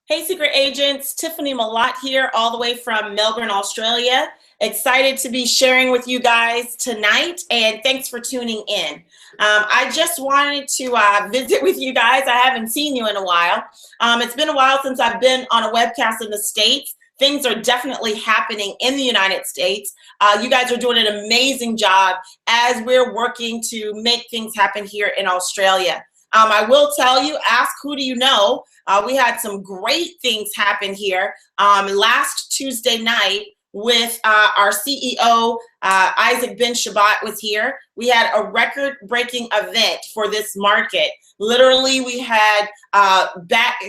Hey, secret agents, Tiffaney Malott here, all the way from Melbourne, Australia. Excited to be sharing with you guys tonight, and thanks for tuning in. I just wanted to visit with you guys. I haven't seen you in a while. It's been a while since I've been on a webcast in the States. Things are definitely happening in the United States. You guys are doing an amazing job as we're working to make things happen here in Australia. I will tell you, ask who do you know? We had some great things happen here last Tuesday night with our CEO, Isaac Ben Shabbat was here. We had a record-breaking event for this market. Literally, we had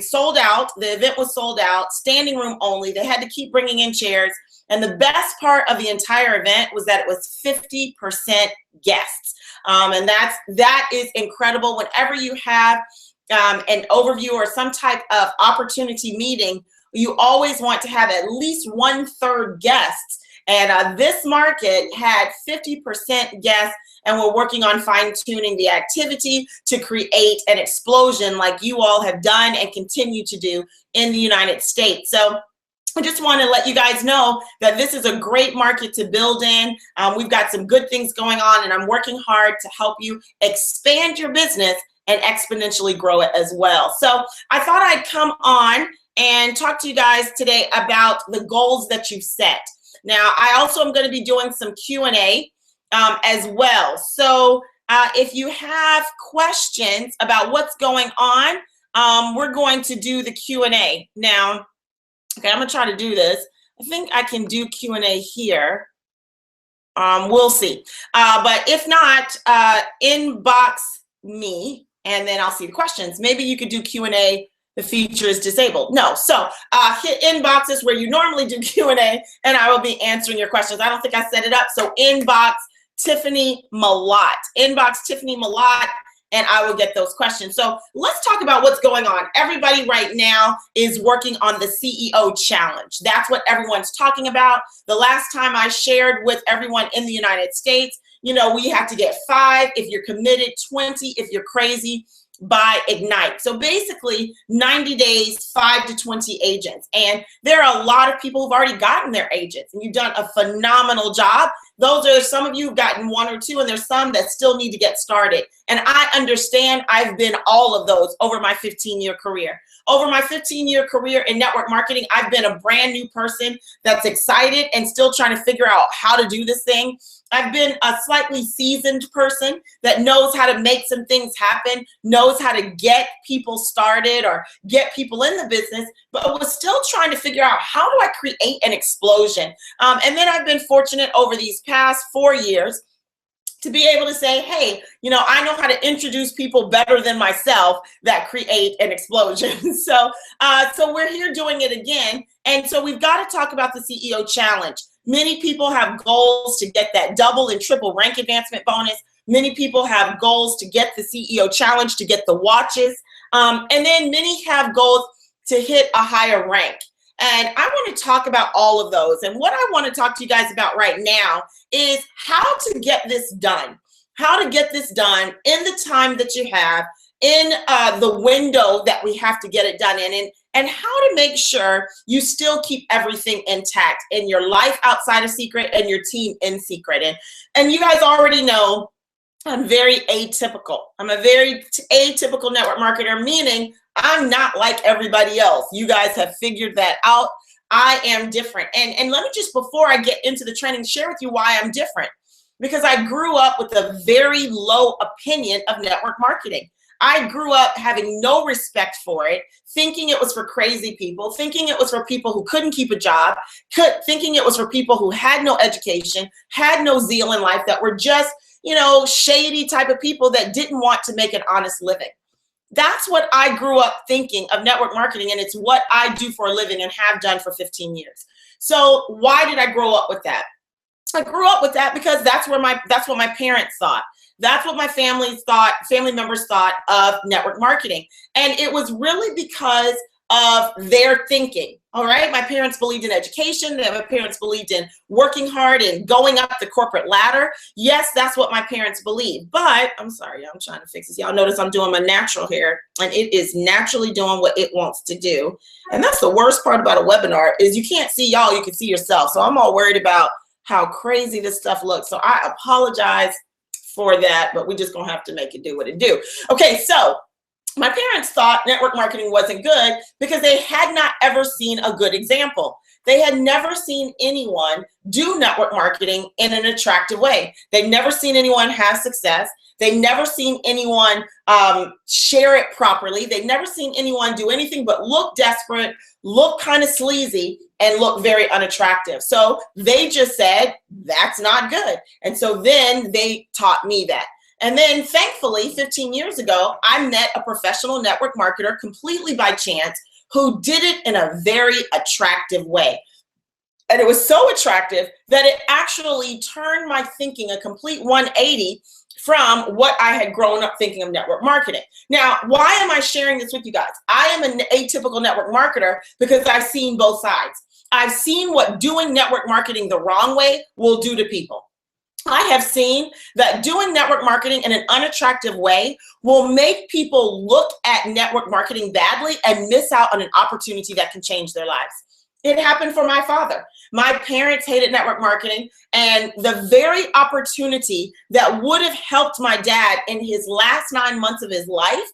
sold out. The event was sold out, standing room only. They had to keep bringing in chairs. And the best part of the entire event was that it was 50% guests. And that is incredible. Whenever you have an overview or some type of opportunity meeting, you always want to have at least 1/3 guests. And this market had 50% guests, and we're working on fine-tuning the activity to create an explosion like you all have done and continue to do in the United States. So I just want to let you guys know that this is a great market to build in. We've got some good things going on, and I'm working hard to help you expand your business and exponentially grow it as well. So I thought I'd come on and talk to you guys today about the goals that you've set. Now, I also am going to be doing some Q&A as well. So if you have questions about what's going on, we're going to do the Q&A. Now, okay, I'm going to try to do this. I think I can do Q&A here. We'll see. But if not, inbox me, and then I'll see the questions. Maybe you could do Q&A. The feature is disabled. No, so hit inboxes where you normally do Q&A, and I will be answering your questions. I don't think I set it up, so inbox Tiffaney Malott. Inbox Tiffaney Malott, and I will get those questions. So let's talk about what's going on. Everybody right now is working on the CEO challenge. That's what everyone's talking about. The last time I shared with everyone in the United States, you know, we have to get 5 if you're committed, 20 if you're crazy, by Ignite. So basically 90 days, 5 to 20 agents. And there are a lot of people who've already gotten their agents, and you've done a phenomenal job. Those are some of you who've gotten 1 or 2, and there's some that still need to get started. And I understand. I've been all of those over my 15-year career. Over my 15-year career in network marketing, I've been a brand new person that's excited and still trying to figure out how to do this thing. I've been a slightly seasoned person that knows how to make some things happen, knows how to get people started or get people in the business, but was still trying to figure out, how do I create an explosion? And then I've been fortunate over these past 4 years to be able to say, hey, you know, I know how to introduce people better than myself that create an explosion. So we're here doing it again. And so we've got to talk about the CEO challenge. Many people have goals to get that double and triple rank advancement bonus. Many people have goals to get the CEO challenge, to get the watches. And then many have goals to hit a higher rank. And I want to talk about all of those. And what I want to talk to you guys about right now is how to get this done. How to get this done in the time that you have, in the window that we have to get it done in, and how to make sure you still keep everything intact in your life outside of secret and your team in secret. And you guys already know I'm very atypical. I'm a very atypical network marketer, meaning I'm not like everybody else. You guys have figured that out. I am different. And let me just, before I get into the training, share with you why I'm different. Because I grew up with a very low opinion of network marketing. I grew up having no respect for it, thinking it was for crazy people, thinking it was for people who couldn't keep a job, thinking it was for people who had no education, had no zeal in life, that were just, you know, shady type of people that didn't want to make an honest living. That's what I grew up thinking of network marketing, and it's what I do for a living and have done for 15 years. So why did I grow up with that? I grew up with that because that's what my parents thought. That's what my family members thought of network marketing. And it was really because of their thinking. All right, my parents believed in education. My parents believed in working hard and going up the corporate ladder. Yes, that's what my parents believed. But I'm sorry, I'm trying to fix this. Y'all notice I'm doing my natural hair, and it is naturally doing what it wants to do. And that's the worst part about a webinar is you can't see y'all, you can see yourself. So I'm all worried about how crazy this stuff looks. So I apologize for that, but we're just gonna have to make it do what it do. Okay, so my parents thought network marketing wasn't good because they had not ever seen a good example. They had never seen anyone do network marketing in an attractive way. They'd never seen anyone have success. They'd never seen anyone share it properly. They'd never seen anyone do anything but look desperate, look kind of sleazy, and look very unattractive. So they just said, that's not good. And so then they taught me that. And then thankfully, 15 years ago, I met a professional network marketer completely by chance who did it in a very attractive way. And it was so attractive that it actually turned my thinking a complete 180 from what I had grown up thinking of network marketing. Now, why am I sharing this with you guys? I am an atypical network marketer because I've seen both sides. I've seen what doing network marketing the wrong way will do to people. I have seen that doing network marketing in an unattractive way will make people look at network marketing badly and miss out on an opportunity that can change their lives. It happened for my father. My parents hated network marketing, and the very opportunity that would have helped my dad in his last 9 months of his life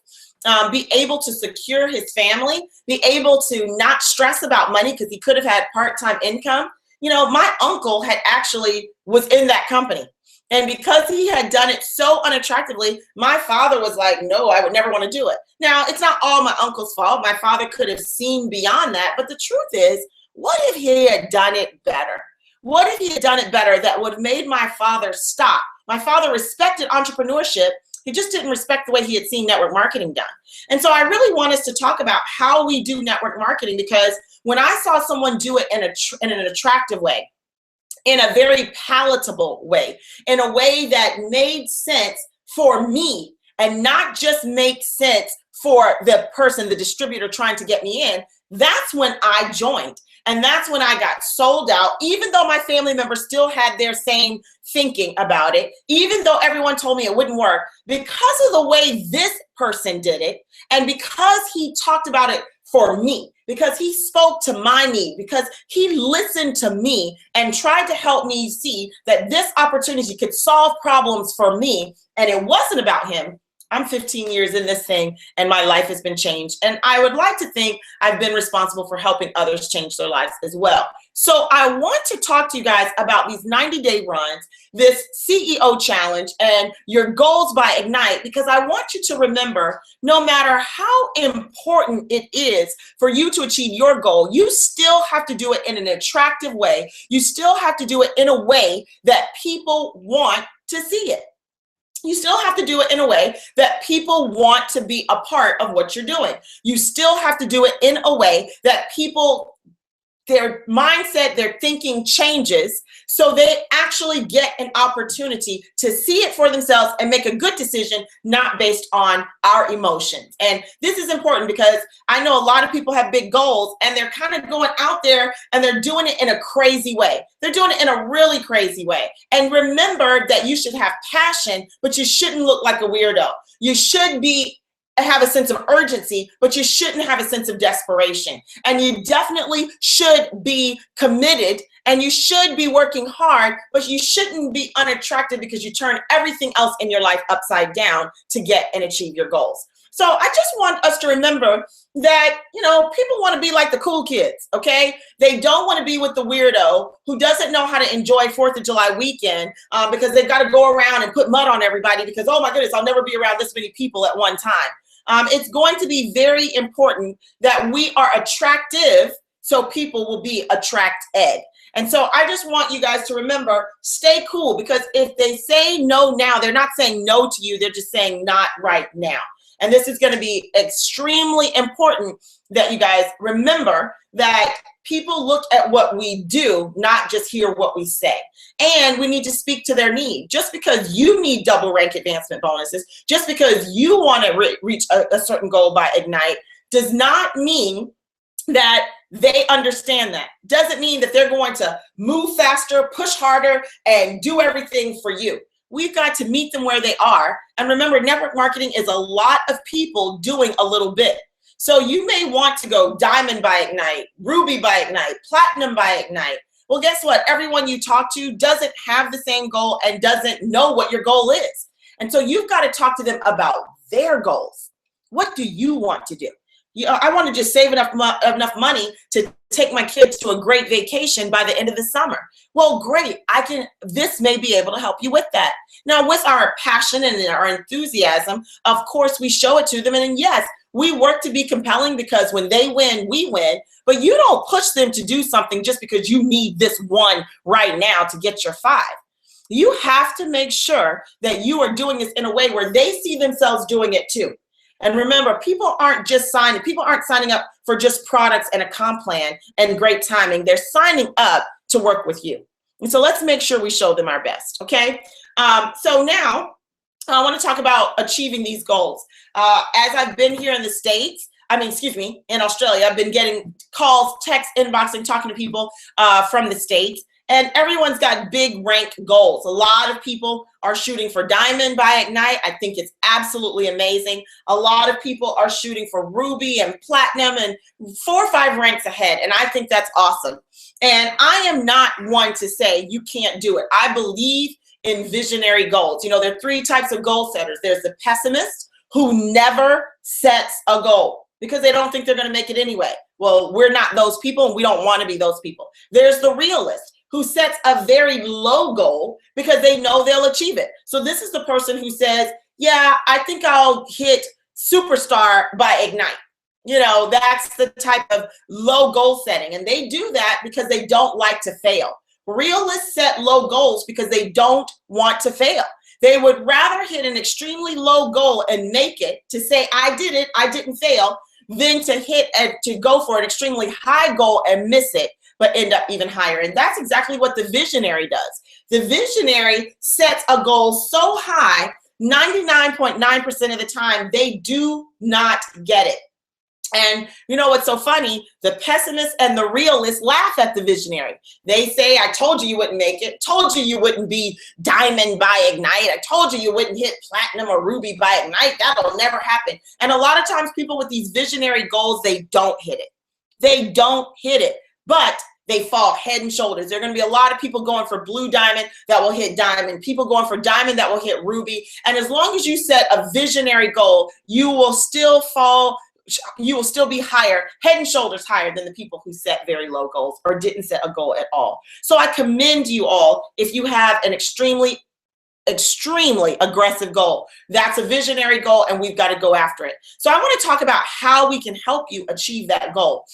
be able to secure his family, be able to not stress about money because he could have had part-time income. You know, my uncle had actually was in that company. And because he had done it so unattractively, my father was like, no, I would never want to do it. Now, it's not all my uncle's fault. My father could have seen beyond that. But the truth is, what if he had done it better? What if he had done it better that would have made my father stop? My father respected entrepreneurship. He just didn't respect the way he had seen network marketing done. And so I really want us to talk about how we do network marketing, because when I saw someone do it in an attractive way, in a very palatable way, in a way that made sense for me and not just make sense for the person, the distributor trying to get me in, that's when I joined. And that's when I got sold out, even though my family members still had their same thinking about it, even though everyone told me it wouldn't work, because of the way this person did it, and because he talked about it for me, because he spoke to my need, because he listened to me and tried to help me see that this opportunity could solve problems for me, and it wasn't about him. I'm 15 years in this thing, and my life has been changed. And I would like to think I've been responsible for helping others change their lives as well. So I want to talk to you guys about these 90-day runs, this CEO challenge, and your goals by Ignite, because I want you to remember, no matter how important it is for you to achieve your goal, you still have to do it in an attractive way. You still have to do it in a way that people want to see it. You still have to do it in a way that people want to be a part of what you're doing. You still have to do it in a way that people, their mindset, their thinking changes, so they actually get an opportunity to see it for themselves and make a good decision, not based on our emotions. And this is important because I know a lot of people have big goals and they're kind of going out there and they're doing it in a crazy way. They're doing it in a really crazy way. And remember that you should have passion, but you shouldn't look like a weirdo. You should have a sense of urgency, but you shouldn't have a sense of desperation. And you definitely should be committed, and you should be working hard, but you shouldn't be unattractive because you turn everything else in your life upside down to get and achieve your goals. So I just want us to remember that, you know, people want to be like the cool kids, okay? They don't want to be with the weirdo who doesn't know how to enjoy 4th of July weekend because they've got to go around and put mud on everybody because, oh my goodness, I'll never be around this many people at one time. It's going to be very important that we are attractive so people will be attracted. And so I just want you guys to remember, stay cool, because if they say no now, they're not saying no to you, they're just saying not right now. And this is going to be extremely important that you guys remember that people look at what we do, not just hear what we say. And we need to speak to their need. Just because you need double rank advancement bonuses, just because you want to reach a certain goal by Ignite, does not mean that they understand that. Doesn't mean that they're going to move faster, push harder, and do everything for you. We've got to meet them where they are. And remember, network marketing is a lot of people doing a little bit. So you may want to go diamond by Ignite, ruby by Ignite, platinum by Ignite. Well, guess what? Everyone you talk to doesn't have the same goal and doesn't know what your goal is. And so you've got to talk to them about their goals. What do you want to do? I want to just save enough money to take my kids to a great vacation by the end of the summer. Well, great. This may be able to help you with that. Now, with our passion and our enthusiasm, of course, we show it to them. And yes, we work to be compelling because when they win, we win. But you don't push them to do something just because you need this one right now to get your 5. You have to make sure that you are doing this in a way where they see themselves doing it too. And remember, people aren't signing up for just products and a comp plan and great timing. They're signing up to work with you. And so let's make sure we show them our best, okay? So now I want to talk about achieving these goals. As I've been here in the States, in Australia, I've been getting calls, texts, inboxing, talking to people from the States. And everyone's got big rank goals. A lot of people are shooting for diamond by Ignite. I think it's absolutely amazing. A lot of people are shooting for ruby and platinum and 4 or 5 ranks ahead. And I think that's awesome. And I am not one to say you can't do it. I believe in visionary goals. There are 3 types of goal setters. There's the pessimist who never sets a goal because they don't think they're going to make it anyway. Well, we're not those people and we don't want to be those people. There's the realist who sets a very low goal because they know they'll achieve it. So this is the person who says, yeah, I think I'll hit superstar by Ignite. That's the type of low goal setting. And they do that because they don't like to fail. Realists set low goals because they don't want to fail. They would rather hit an extremely low goal and make it to say, I did it, I didn't fail, than to go for an extremely high goal and miss it, but end up even higher. And that's exactly what the visionary does. The visionary sets a goal so high, 99.9% of the time, they do not get it. And you know what's so funny? The pessimist and the realist laugh at the visionary. They say, I told you you wouldn't make it. Told you wouldn't be diamond by Ignite. I told you wouldn't hit platinum or ruby by Ignite. That'll never happen. And a lot of times people with these visionary goals, they don't hit it. They don't hit it, but they fall head and shoulders. There are going to be a lot of people going for blue diamond that will hit diamond, people going for diamond that will hit ruby. And as long as you set a visionary goal, you will still be higher, head and shoulders higher than the people who set very low goals or didn't set a goal at all. So I commend you all if you have an extremely aggressive goal. That's a visionary goal and we've got to go after it. So I want to talk about how we can help you achieve that goal.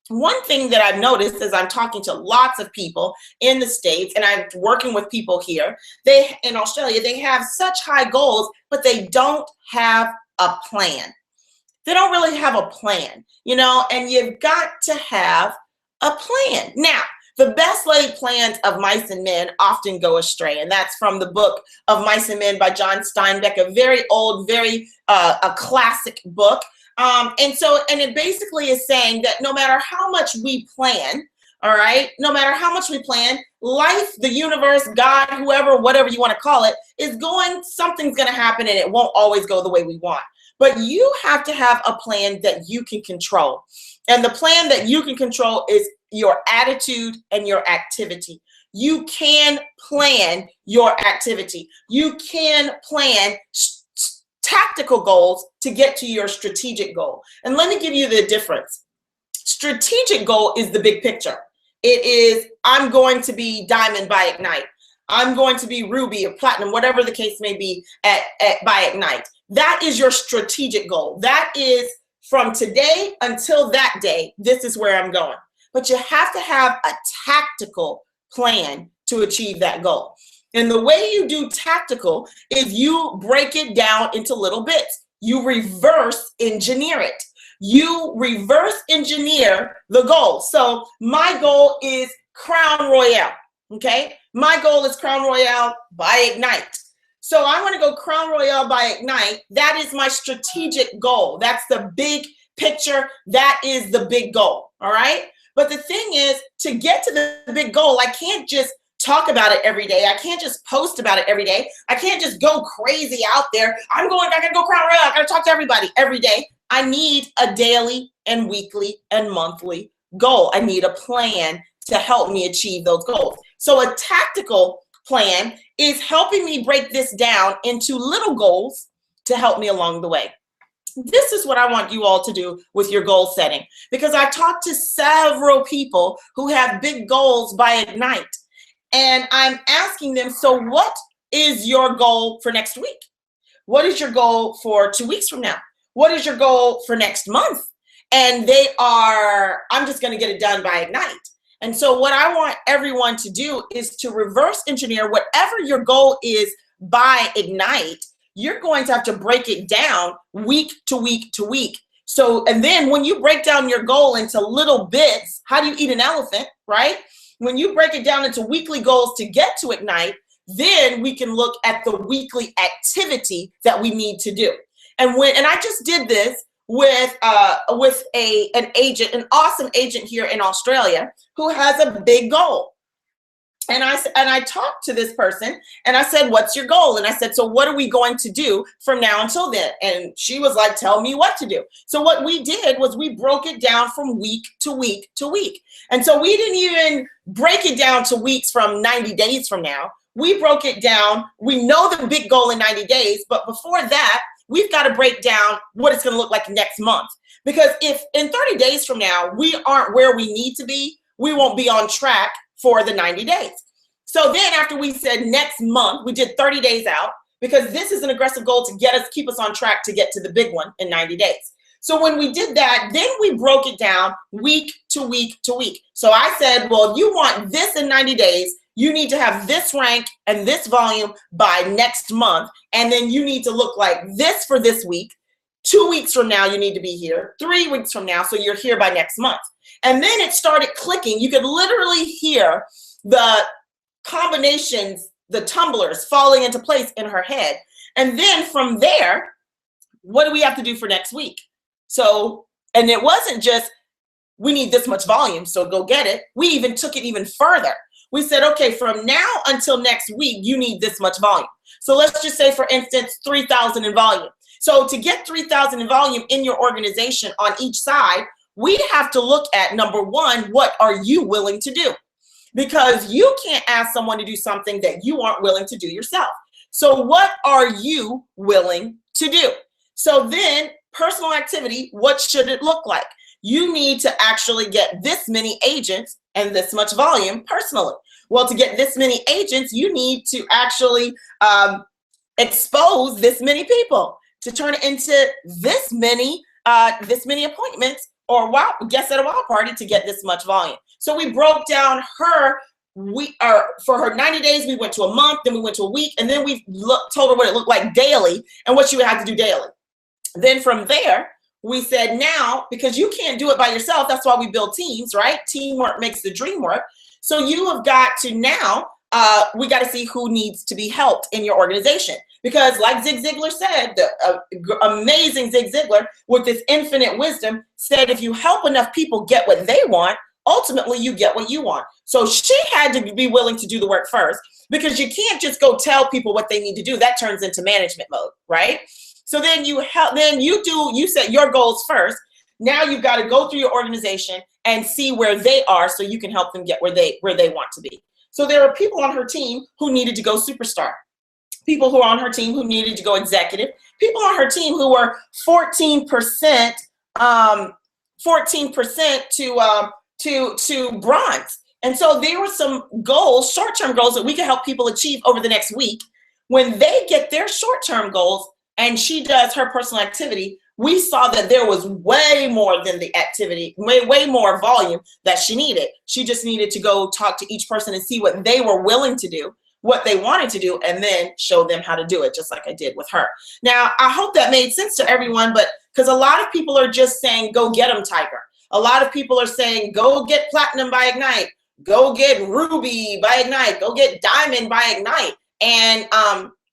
One thing that I've noticed as I'm talking to lots of people in the States, and I'm working with people here, in Australia, they have such high goals, but they don't have a plan. They don't really have a plan, and you've got to have a plan. Now, the best laid plans of mice and men often go astray, and that's from the book of Mice and Men by John Steinbeck, a very old, a classic book. And it basically is saying that no matter how much we plan, all right, no matter how much we plan, life, the universe, God, whoever, whatever you want to call it, something's going to happen and it won't always go the way we want. But you have to have a plan that you can control. And the plan that you can control is your attitude and your activity. You can plan your activity. You can plan tactical goals to get to your strategic goal. And let me give you the difference. Strategic goal is the big picture. It is, I'm going to be diamond by Ignite. I'm going to be ruby or platinum, whatever the case may be by Ignite. That is your strategic goal. That is from today until that day, this is where I'm going. But you have to have a tactical plan to achieve that goal. And the way you do tactical is you break it down into little bits. You reverse engineer it. You reverse engineer the goal. So my goal is Crown Royale, okay? My goal is Crown Royale by Ignite. So I want to go Crown Royale by Ignite. That is my strategic goal. That's the big picture, that is the big goal, all right? But the thing is, to get to the big goal, I can't just talk about it every day. I can't just post about it every day. I can't just go crazy out there. I gotta go crown royal. I gotta talk to everybody every day. I need a daily and weekly and monthly goal. I need a plan to help me achieve those goals. So a tactical plan is helping me break this down into little goals to help me along the way. This is what I want you all to do with your goal setting, because I talked to several people who have big goals by Ignite, and I'm asking them, so what is your goal for next week? What is your goal for 2 weeks from now? What is your goal for next month? And they are, I'm just going to get it done by Ignite. And so what I want everyone to do is to reverse engineer whatever your goal is by Ignite. You're going to have to break it down week to week to week. So, and then when you break down your goal into little bits, how do you eat an elephant, right? When you break it down into weekly goals to get to Ignite, then we can look at the weekly activity that we need to do. And I just did this with an agent, an awesome agent here in Australia who has a big goal. And I talked to this person and I said, what's your goal? And I said, so what are we going to do from now until then? And she was like, tell me what to do. So what we did was we broke it down from week to week to week. And so we didn't even break it down to weeks from 90 days from now. We broke it down. We know the big goal in 90 days, but before that, we've got to break down what it's going to look like next month. Because if in 30 days from now, we aren't where we need to be, we won't be on track for the 90 days. So then after we said next month, we did 30 days out, because this is an aggressive goal to keep us on track to get to the big one in 90 days. So when we did that, then we broke it down week to week to week. So I said, well, if you want this in 90 days, you need to have this rank and this volume by next month. And then you need to look like this for this week. 2 weeks from now, you need to be here. 3 weeks from now, so you're here by next month. And then it started clicking. You could literally hear the combinations, the tumblers falling into place in her head. And then from there, what do we have to do for next week? So, and it wasn't just, we need this much volume, so go get it. We even took it even further. We said, okay, from now until next week, you need this much volume. So let's just say, for instance, 3,000 in volume. So to get 3,000 in volume in your organization on each side, we have to look at, number one, what are you willing to do? Because you can't ask someone to do something that you aren't willing to do yourself. So what are you willing to do? So then personal activity, what should it look like? You need to actually get this many agents and this much volume personally. Well, to get this many agents, you need to actually expose this many people to turn it into this many appointments or guests at a wild party to get this much volume. So we broke down for her 90 days, we went to a month, then we went to a week, and then we told her what it looked like daily and what she would have to do daily. Then from there, we said, now, because you can't do it by yourself, that's why we build teams, right? Teamwork makes the dream work. So you have got to now, we got to see who needs to be helped in your organization. Because like Zig Ziglar said, the amazing Zig Ziglar with this infinite wisdom said, if you help enough people get what they want, ultimately you get what you want. So she had to be willing to do the work first, because you can't just go tell people what they need to do. That turns into management mode, right? So then you set your goals first. Now you've got to go through your organization and see where they are so you can help them get where they want to be. So there are people on her team who needed to go superstar. People who are on her team who needed to go executive. People on her team who were 14% to bronze. And so there were some goals, short-term goals that we can help people achieve over the next week. When they get their short-term goals and she does her personal activity, we saw that there was way more than the activity, way more volume that she needed. She just needed to go talk to each person and see what they were willing to do, what they wanted to do, and then show them how to do it, just like I did with her. Now, I hope that made sense to everyone, but because a lot of people are just saying, go get them, Tiger. A lot of people are saying, go get platinum by Ignite, go get ruby by Ignite, go get diamond by Ignite. And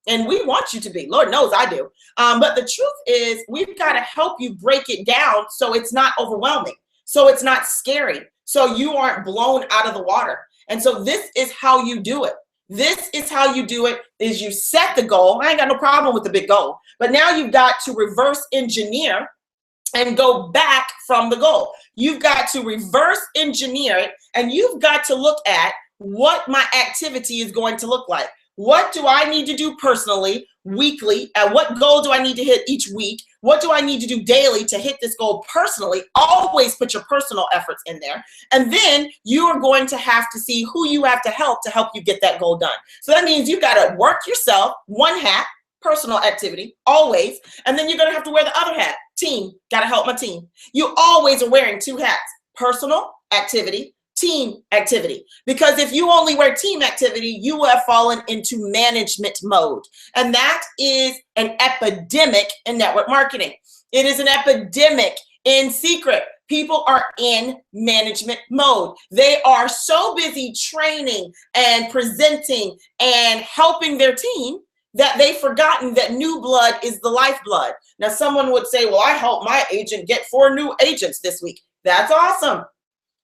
And we want you to be. Lord knows I do. But the truth is, we've got to help you break it down so it's not overwhelming, so it's not scary, so you aren't blown out of the water. And so this is how you do it. This is how you do it, is you set the goal. I ain't got no problem with the big goal. But now you've got to reverse engineer and go back from the goal. You've got to reverse engineer it, and you've got to look at what my activity is going to look like. What do I need to do personally, weekly? What goal do I need to hit each week? What do I need to do daily to hit this goal personally? Always put your personal efforts in there. And then you are going to have to see who you have to help you get that goal done. So that means you've got to work yourself, one hat, personal activity, always. And then you're going to have to wear the other hat, team, got to help my team. You always are wearing two hats, personal activity, team activity. Because if you only wear team activity, you will have fallen into management mode. And that is an epidemic in network marketing. It is an epidemic in secret. People are in management mode. They are so busy training and presenting and helping their team that they've forgotten that new blood is the lifeblood. Now, someone would say, well, I helped my agent get 4 new agents this week. That's awesome.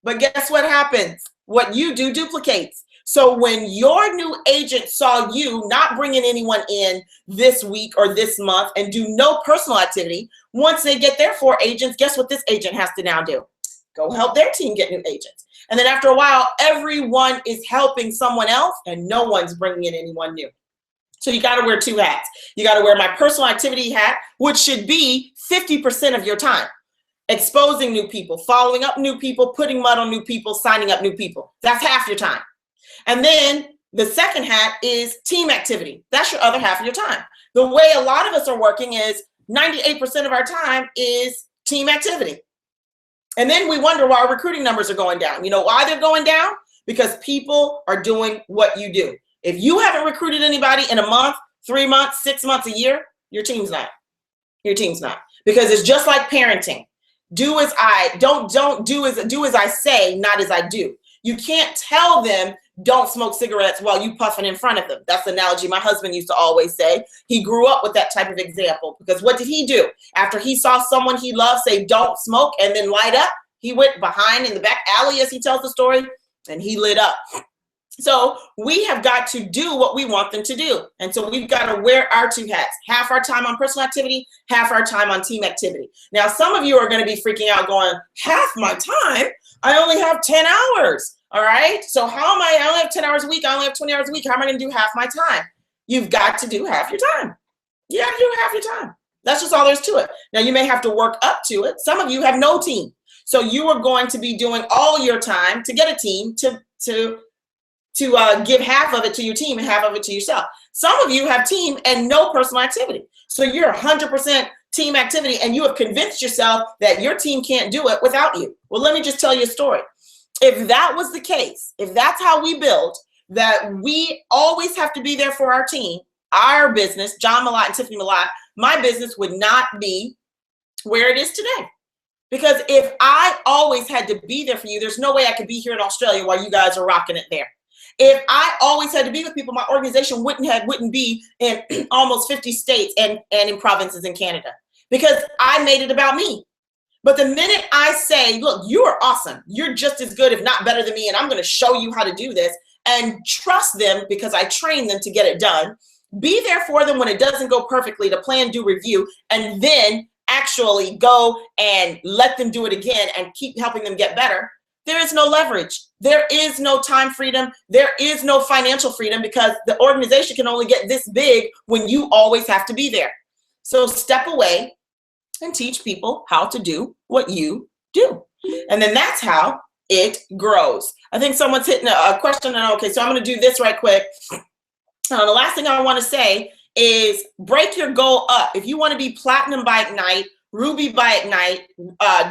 But guess what happens? What you do duplicates. So when your new agent saw you not bringing anyone in this week or this month and do no personal activity, once they get their 4 agents, guess what this agent has to now do? Go help their team get new agents. And then after a while, everyone is helping someone else and no one's bringing in anyone new. So you got to wear 2 hats. You got to wear my personal activity hat, which should be 50% of your time. Exposing new people, following up new people, putting mud on new people, signing up new people. That's half your time. And then the second hat is team activity. That's your other half of your time. The way a lot of us are working is 98% of our time is team activity. And then we wonder why our recruiting numbers are going down. You know why they're going down? Because people are doing what you do. If you haven't recruited anybody in a month, 3 months, 6 months, a year, your team's not. Your team's not. Because it's just like parenting. Do as I don't do as I say, not as I do. You can't tell them don't smoke cigarettes while you puffing in front of them. That's the analogy my husband used to always say. He grew up with that type of example because what did he do? After he saw someone he loved say don't smoke and then light up, he went behind in the back alley as he tells the story and he lit up. So we have got to do what we want them to do. And so we've got to wear our 2 hats, half our time on personal activity, half our time on team activity. Now, some of you are going to be freaking out going, half my time? I only have 10 hours. All right. So how am I only have 10 hours a week. I only have 20 hours a week. How am I going to do half my time? You've got to do half your time. You got to do half your time. That's just all there's to it. Now, you may have to work up to it. Some of you have no team. So you are going to be doing all your time to get a team to give half of it to your team and half of it to yourself. Some of you have team and no personal activity. So you're 100% team activity and you have convinced yourself that your team can't do it without you. Well, let me just tell you a story. If that was the case, if that's how we build, that we always have to be there for our team, our business, John Malott and Tiffaney Malott, my business would not be where it is today. Because if I always had to be there for you, there's no way I could be here in Australia while you guys are rocking it there. If I always had to be with people, my organization wouldn't be in almost 50 states and in provinces in Canada because I made it about me. But the minute I say, look, you are awesome. You're just as good, if not better than me. And I'm going to show you how to do this and trust them because I train them to get it done. Be there for them when it doesn't go perfectly to plan, do, review, and then actually go and let them do it again and keep helping them get better. There is no leverage. There is no time freedom. There is no financial freedom because the organization can only get this big when you always have to be there. So step away and teach people how to do what you do. And then that's how it grows. I think someone's hitting a question. And okay, so I'm going to do this right quick. The last thing I want to say is break your goal up. If you want to be platinum by Ignite, ruby by Ignite,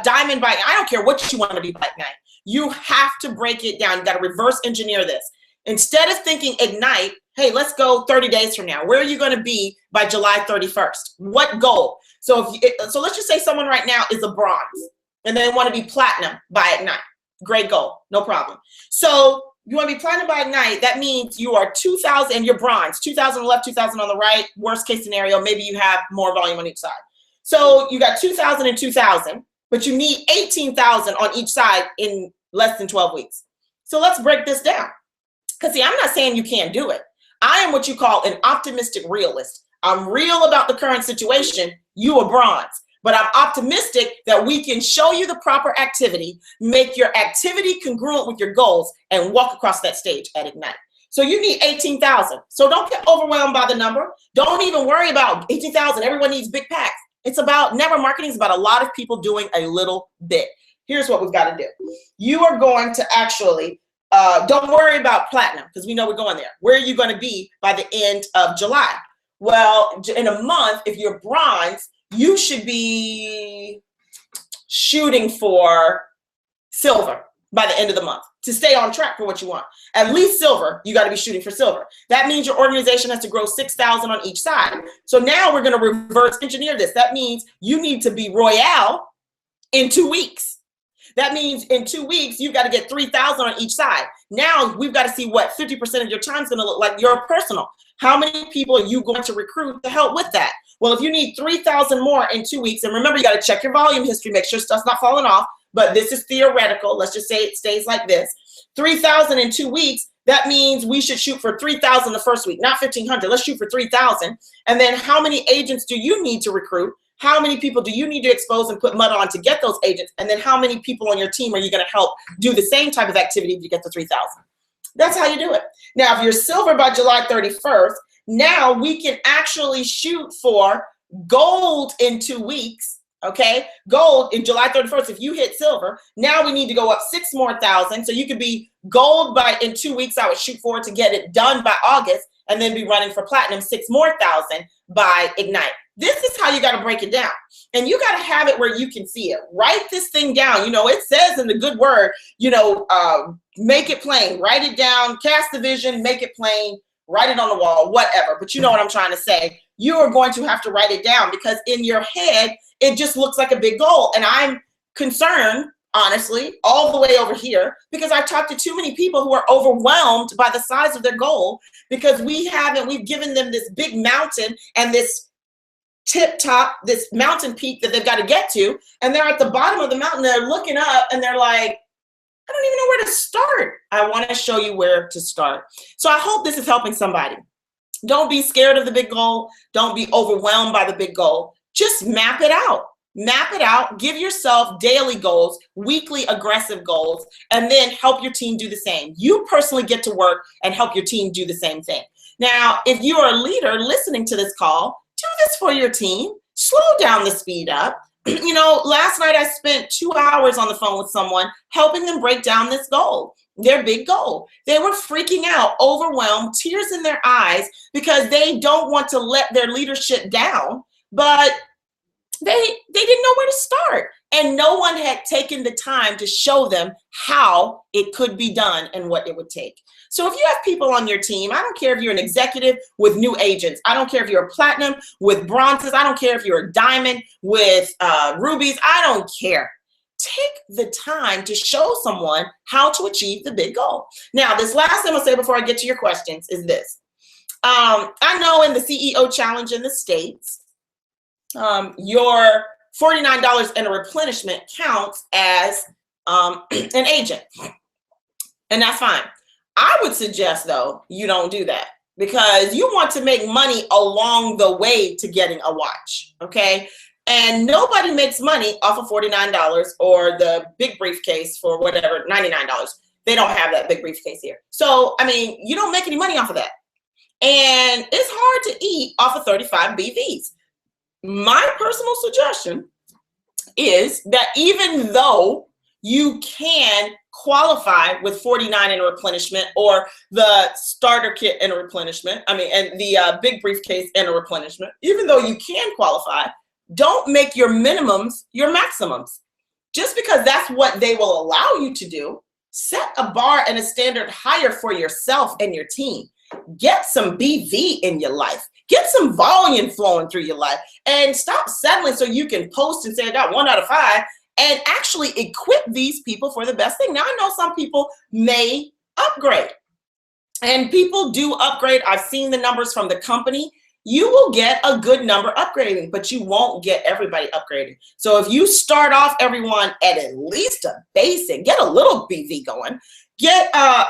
diamond by Ignite, I don't care what you want to be by Ignite. You have to break it down. You got to reverse engineer this. Instead of thinking Ignite, hey, let's go 30 days from now. Where are you going to be by July 31st? What goal? So so let's just say someone right now is a bronze and they want to be platinum by Ignite. Great goal. No problem. So You want to be platinum by Ignite. That means you are 2,000 and you're bronze. 2,000 on the left, 2,000 on the right. Worst case scenario, maybe you have more volume on each side. So you got 2,000 and 2,000, but you need 18,000 on each side in less than 12 weeks. So let's break this down. Because see, I'm not saying you can't do it. I am what you call an optimistic realist. I'm real about the current situation. You are bronze. But I'm optimistic that we can show you the proper activity, make your activity congruent with your goals, and walk across that stage at Ignite. So you need 18,000. So don't get overwhelmed by the number. Don't even worry about 18,000. Everyone needs big packs. It's about network marketing. It's about a lot of people doing a little bit. Here's what we've got to do. You are going to actually, don't worry about platinum because we know we're going there. Where are you going to be by the end of July? Well, in a month, if you're bronze, you should be shooting for silver by the end of the month to stay on track for what you want. At least silver, you got to be shooting for silver. That means your organization has to grow 6,000 on each side. So now we're going to reverse engineer this. That means you need to be Royale in 2 weeks. That means in 2 weeks, you've got to get 3,000 on each side. Now we've got to see what 50% of your time is going to look like your personal. How many people are you going to recruit to help with that? Well, if you need 3,000 more in 2 weeks, and remember, you got to check your volume history, make sure stuff's not falling off, but this is theoretical. Let's just say it stays like this. 3,000 in 2 weeks, that means we should shoot for 3,000 the first week, not 1,500. Let's shoot for 3,000. And then how many agents do you need to recruit? How many people do you need to expose and put mud on to get those agents? And then how many people on your team are you going to help do the same type of activity to get to 3,000? That's how you do it. Now, if you're silver by July 31st, now we can actually shoot for gold in 2 weeks, okay? Gold in July 31st, if you hit silver, now we need to go up 6,000 more. So you could be gold by in 2 weeks, I would shoot for to get it done by August, and then be running for platinum 6,000 more by Ignite. This is how you got to break it down. And you got to have it where you can see it. Write this thing down. You know, it says in the good word, you know, make it plain, write it down, cast the vision, make it plain, write it on the wall, whatever. But you know what I'm trying to say. You are going to have to write it down because in your head, it just looks like a big goal. And I'm concerned, honestly, all the way over here, because I've talked to too many people who are overwhelmed by the size of their goal because we've given them this big mountain and this tip top, this mountain peak that they've got to get to. And they're at the bottom of the mountain, they're looking up and they're like, I don't even know where to start. I want to show you where to start. So I hope this is helping somebody. Don't be scared of the big goal. Don't be overwhelmed by the big goal. Just map it out. Map it out. Give yourself daily goals, weekly aggressive goals, and then help your team do the same. You personally get to work and help your team do the same thing. Now, if you are a leader listening to this call, do this for your team. Slow down the speed up. You know, last night I spent 2 hours on the phone with someone helping them break down this goal, their big goal. They were freaking out, overwhelmed, tears in their eyes because they don't want to let their leadership down, but they didn't know where to start. And no one had taken the time to show them how it could be done and what it would take. So if you have people on your team, I don't care if you're an executive with new agents. I don't care if you're a platinum with bronzes. I don't care if you're a diamond with rubies. I don't care. Take the time to show someone how to achieve the big goal. Now, this last thing I'll say before I get to your questions is this. I know in the CEO challenge in the States, your $49 in a replenishment counts as an agent, and that's fine. I would suggest, though, you don't do that because you want to make money along the way to getting a watch, okay? And nobody makes money off of $49 or the big briefcase for whatever, $99. They don't have that big briefcase here. So, I mean, you don't make any money off of that. And it's hard to eat off of 35 BVs. My personal suggestion is that even though you can qualify with 49 in a replenishment or the starter kit in a replenishment, and the big briefcase in a replenishment, even though you can qualify, don't make your minimums your maximums. Just because that's what they will allow you to do, set a bar and a standard higher for yourself and your team. Get some BV in your life. Get some volume flowing through your life and stop settling so you can post and say, I got 1 out of 5 and actually equip these people for the best thing. Now, I know some people may upgrade. And people do upgrade. I've seen the numbers from the company. You will get a good number upgrading, but you won't get everybody upgrading. So if you start off everyone at least a basic, get a little BV going,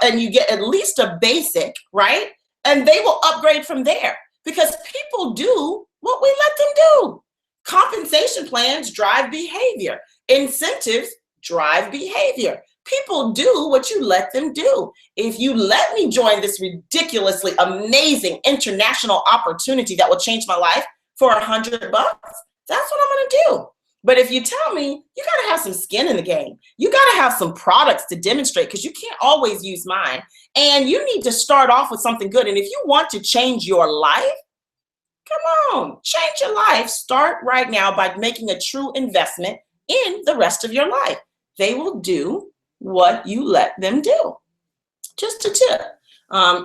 and you get at least a basic, right? And they will upgrade from there because people do what we let them do. Compensation plans drive behavior. Incentives drive behavior. People do what you let them do. If you let me join this ridiculously amazing international opportunity that will change my life for $100, that's what I'm going to do. But if you tell me, you got to have some skin in the game. You got to have some products to demonstrate because you can't always use mine. And you need to start off with something good. And if you want to change your life, come on, change your life. Start right now by making a true investment in the rest of your life. They will do what you let them do. Just a tip.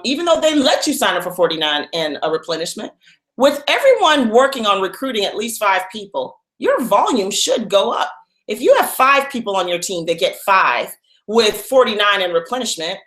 Even though they let you sign up for $49 and a replenishment, with everyone working on recruiting at least 5 people, your volume should go up. If you have 5 people on your team that get 5 with $49 and replenishment,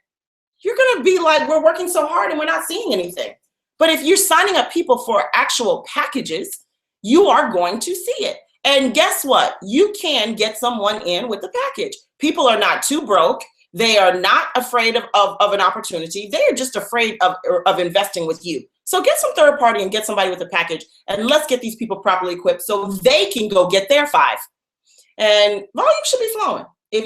you're going to be like, we're working so hard and we're not seeing anything. But if you're signing up people for actual packages, you are going to see it. And guess what? You can get someone in with the package. People are not too broke. They are not afraid of an opportunity. They are just afraid of investing with you. So get some third party and get somebody with a package, and let's get these people properly equipped so they can go get their 5. And volume should be flowing. If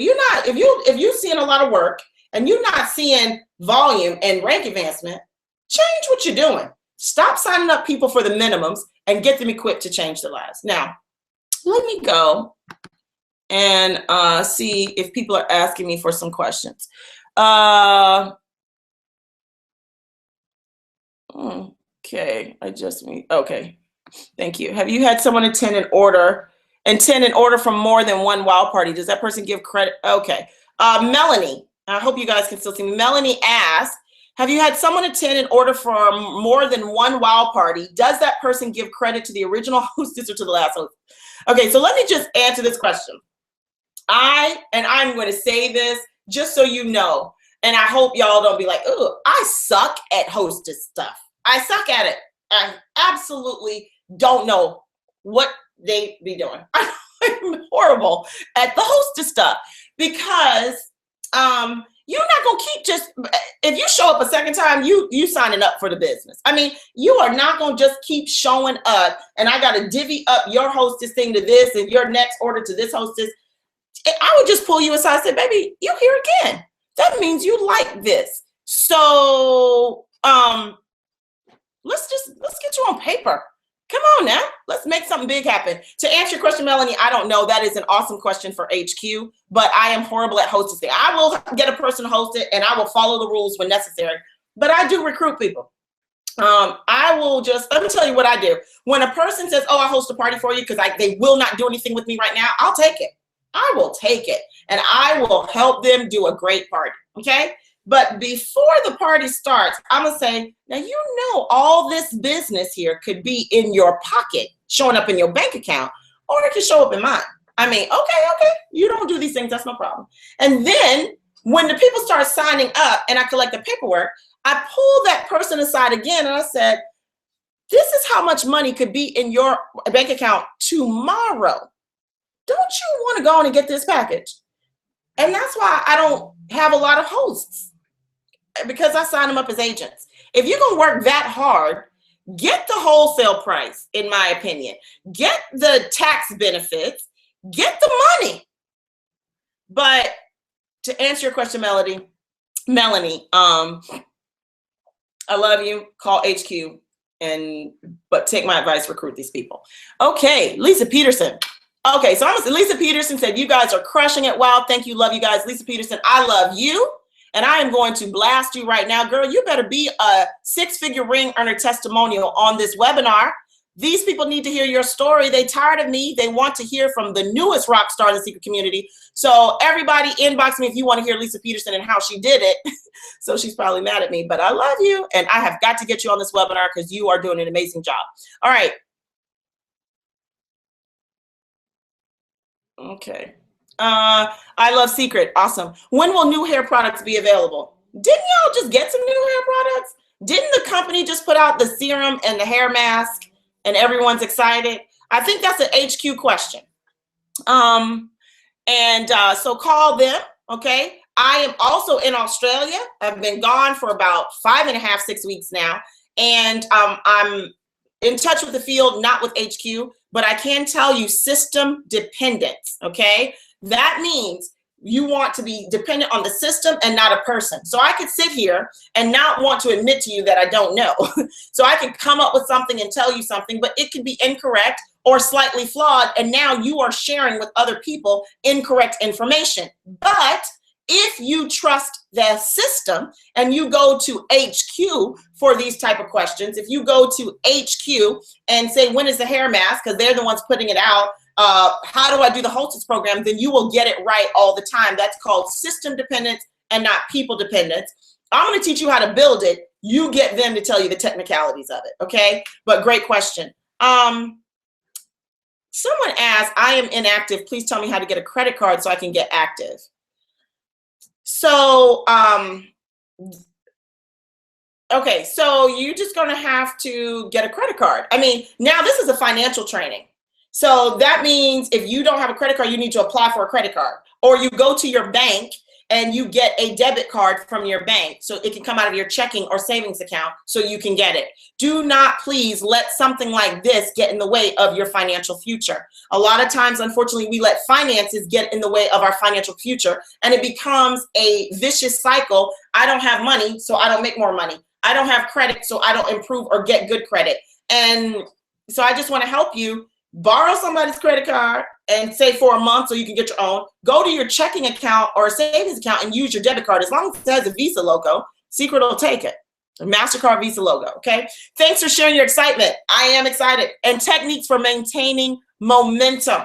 you're seeing a lot of work and you're not seeing volume and rank advancement, change what you're doing. Stop signing up people for the minimums and get them equipped to change their lives. Now, let me go and see if people are asking me for some questions. Okay, okay, thank you. Have you had someone attend an order from more than one WOW party? Does that person give credit? Okay, Melanie, I hope you guys can still see me. Melanie asked, have you had someone attend an order for more than one WOW party? Does that person give credit to the original hostess or to the last hostess? Okay, so let me just answer this question. I'm going to say this just so you know, and I hope y'all don't be like, oh, I suck at hostess stuff. I suck at it. I absolutely don't know what they be doing. I'm horrible at the hostess stuff because you're not going to keep if you show up a second time, you signing up for the business. I mean, you are not going to just keep showing up and I got to divvy up your hostess thing to this and your next order to this hostess. I would just pull you aside and say, baby, you here again. That means you like this. So let's get you on paper. Come on now, let's make something big happen. To answer your question, Melanie, I don't know. That is an awesome question for HQ, but I am horrible at hosting. I will get a person to host it and I will follow the rules when necessary, but I do recruit people. Let me tell you what I do. When a person says, oh, I host a party for you because they will not do anything with me right now, I'll take it. I will take it and I will help them do a great party, okay? But before the party starts, I'm going to say, now you know all this business here could be in your pocket, showing up in your bank account, or it could show up in mine. I mean, okay, you don't do these things, that's no problem. And then when the people start signing up and I collect the paperwork, I pull that person aside again and I said, this is how much money could be in your bank account tomorrow. Don't you want to go on and get this package? And that's why I don't have a lot of hosts, because I sign them up as agents. If you're going to work that hard, get the wholesale price, in my opinion. Get the tax benefits. Get the money. But to answer your question, Melanie, I love you. Call HQ, but take my advice, recruit these people. Okay, Lisa Peterson. Okay, so Lisa Peterson said, you guys are crushing it. Wow, thank you. Love you guys. Lisa Peterson, I love you. And I am going to blast you right now. Girl, you better be a 6-figure ring earner testimonial on this webinar. These people need to hear your story. They tired of me. They want to hear from the newest rock star in the secret community. So everybody inbox me if you want to hear Lisa Peterson and how she did it. So she's probably mad at me, but I love you. And I have got to get you on this webinar because you are doing an amazing job. All right. Okay. I love Secret. Awesome. When will new hair products be available? Didn't y'all just get some new hair products? Didn't the company just put out the serum and the hair mask and everyone's excited? I think that's an HQ question. So call them, okay? I am also in Australia. I've been gone for about 5.5, 6 weeks now. And I'm in touch with the field, not with HQ, but I can tell you system dependence, okay? That means you want to be dependent on the system and not a person. So I could sit here and not want to admit to you that I don't know. So I can come up with something and tell you something, but it could be incorrect or slightly flawed. And now you are sharing with other people incorrect information. But if you trust the system and you go to HQ for these type of questions, if you go to HQ and say, when is the hair mask? Because they're the ones putting it out. How do I do the hostess program? Then you will get it right all the time. That's called system dependence and not people dependence. I'm going to teach you how to build it. You get them to tell you the technicalities of it. Okay. But great question. Someone asked, I am inactive. Please tell me how to get a credit card so I can get active. So, okay. So you're just going to have to get a credit card. I mean, now this is a financial training. So that means if you don't have a credit card, you need to apply for a credit card, or you go to your bank and you get a debit card from your bank so it can come out of your checking or savings account so you can get it. Do not please let something like this get in the way of your financial future. A lot of times, unfortunately, we let finances get in the way of our financial future, and it becomes a vicious cycle. I don't have money, so I don't make more money. I don't have credit, so I don't improve or get good credit. And so I just want to help you. Borrow somebody's credit card and say for a month so you can get your own. Go to your checking account or savings account and use your debit card. As long as it has a Visa logo, Secret will take it. A MasterCard Visa logo, okay? Thanks for sharing your excitement. I am excited. And techniques for maintaining momentum.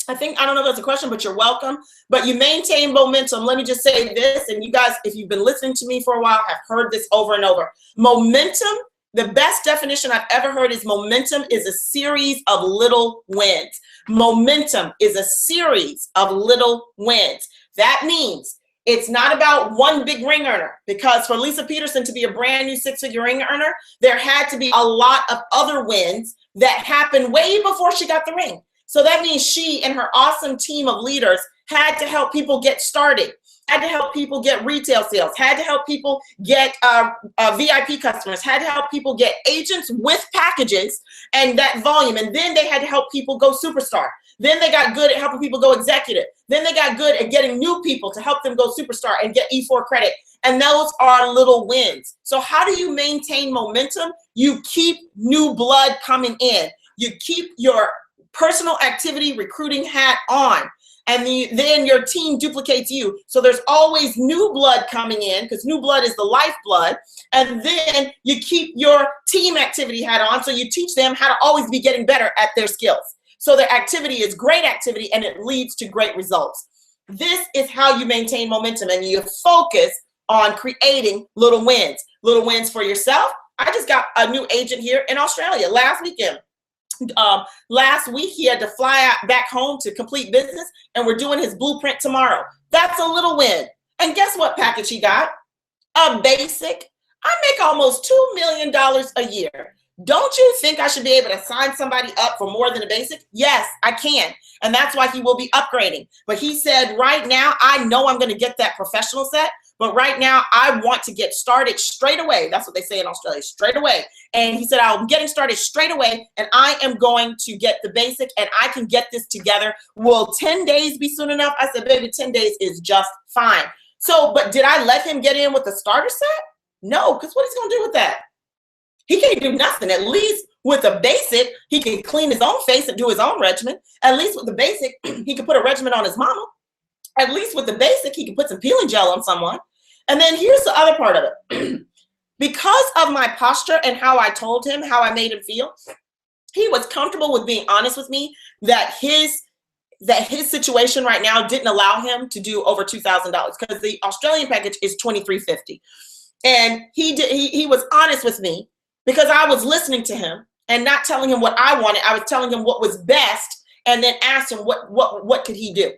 I don't know if that's a question, but you're welcome. But you maintain momentum. Let me just say this, and you guys, if you've been listening to me for a while, have heard this over and over. Momentum. The best definition I've ever heard is momentum is a series of little wins. Momentum is a series of little wins. That means it's not about one big ring earner, because for Lisa Peterson to be a brand new 6-figure ring earner, there had to be a lot of other wins that happened way before she got the ring. So that means she and her awesome team of leaders had to help people get started, had to help people get retail sales, had to help people get VIP customers, had to help people get agents with packages and that volume. And then they had to help people go superstar. Then they got good at helping people go executive. Then they got good at getting new people to help them go superstar and get E4 credit. And those are little wins. So how do you maintain momentum? You keep new blood coming in. You keep your personal activity recruiting hat on. And then your team duplicates you. So there's always new blood coming in, because new blood is the lifeblood. And then you keep your team activity hat on. So you teach them how to always be getting better at their skills. So their activity is great activity, and it leads to great results. This is how you maintain momentum, and you focus on creating little wins for yourself. I just got a new agent here in Australia last weekend. Last week, he had to fly out back home to complete business, and we're doing his blueprint tomorrow. That's a little win. And guess what package he got? A basic. I make almost $2 million a year. Don't you think I should be able to sign somebody up for more than a basic? Yes, I can. And that's why he will be upgrading. But he said, right now, I know I'm going to get that professional set. But right now, I want to get started straight away. That's what they say in Australia, straight away. And he said, I'm getting started straight away, and I am going to get the basic, and I can get this together. Will 10 days be soon enough? I said, baby, 10 days is just fine. So, but did I let him get in with the starter set? No, because what is he going to do with that? He can't do nothing. At least with a basic, he can clean his own face and do his own regimen. At least with the basic, he can put a regimen on his mama. At least with the basic, he can put some peeling gel on someone. And then here's the other part of it. Because of my posture and how I told him, how I made him feel, he was comfortable with being honest with me that his situation right now didn't allow him to do over $2,000, because the Australian package is $2,350. And he was honest with me, because I was listening to him and not telling him what I wanted. I was telling him what was best, and then asked him what could he do.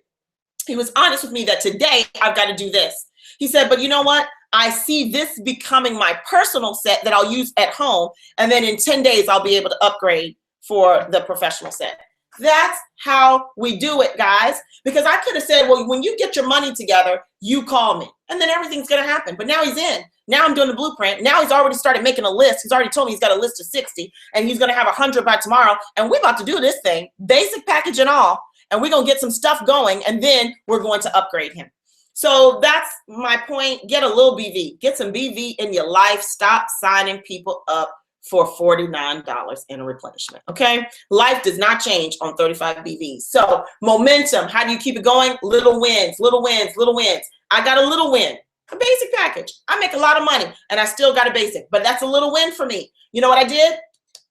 he was honest with me that today I've got to do this. He said, but you know what? I see this becoming my personal set that I'll use at home. And then in 10 days, I'll be able to upgrade for the professional set. That's how we do it, guys. Because I could have said, well, when you get your money together, you call me. And then everything's going to happen. But now he's in. Now I'm doing the blueprint. Now he's already started making a list. He's already told me he's got a list of 60. And he's going to have 100 by tomorrow. And we're about to do this thing, basic package and all. And we're going to get some stuff going. And then we're going to upgrade him. So that's my point. Get a little BV. Get some BV in your life. Stop signing people up for $49 in a replenishment, okay? Life does not change on 35 BVs. So momentum, how do you keep it going? Little wins, little wins, little wins. I got a little win, a basic package. I make a lot of money and I still got a basic, but that's a little win for me. You know what I did?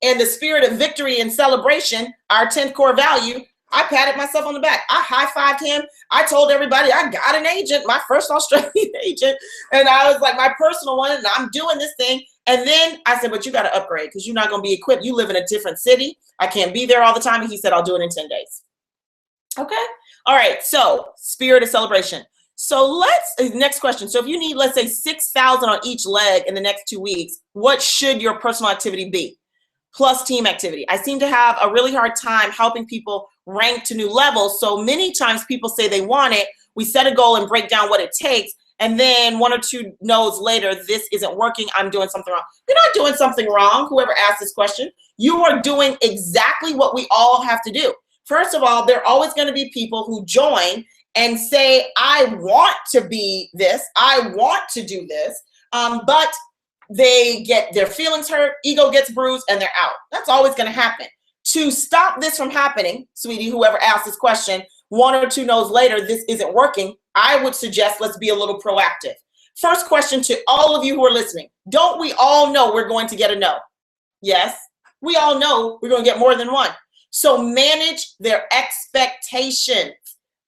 In the spirit of victory and celebration, our 10th core value, I patted myself on the back. I high-fived him. I told everybody I got an agent, my first Australian agent, and I was like my personal one, and I'm doing this thing. And then I said, but you got to upgrade because you're not going to be equipped. You live in a different city. I can't be there all the time. And he said, I'll do it in 10 days. Okay. All right. So spirit of celebration. So next question. So if you need, let's say 6,000 on each leg in the next 2 weeks, what should your personal activity be? Plus team activity. I seem to have a really hard time helping people rank to new levels. So many times people say they want it. We set a goal and break down what it takes. And then 1 or 2 no's later, this isn't working. I'm doing something wrong. You're not doing something wrong, whoever asked this question. You are doing exactly what we all have to do. First of all, there are always going to be people who join and say, I want to be this. I want to do this. But they get their feelings hurt, ego gets bruised, and they're out. That's always going to happen. To stop this from happening, sweetie, whoever asked this question, 1 or 2 no's later, this isn't working, I would suggest let's be a little proactive. First question to all of you who are listening. Don't we all know we're going to get a no? Yes, we all know we're going to get more than one. So manage their expectations.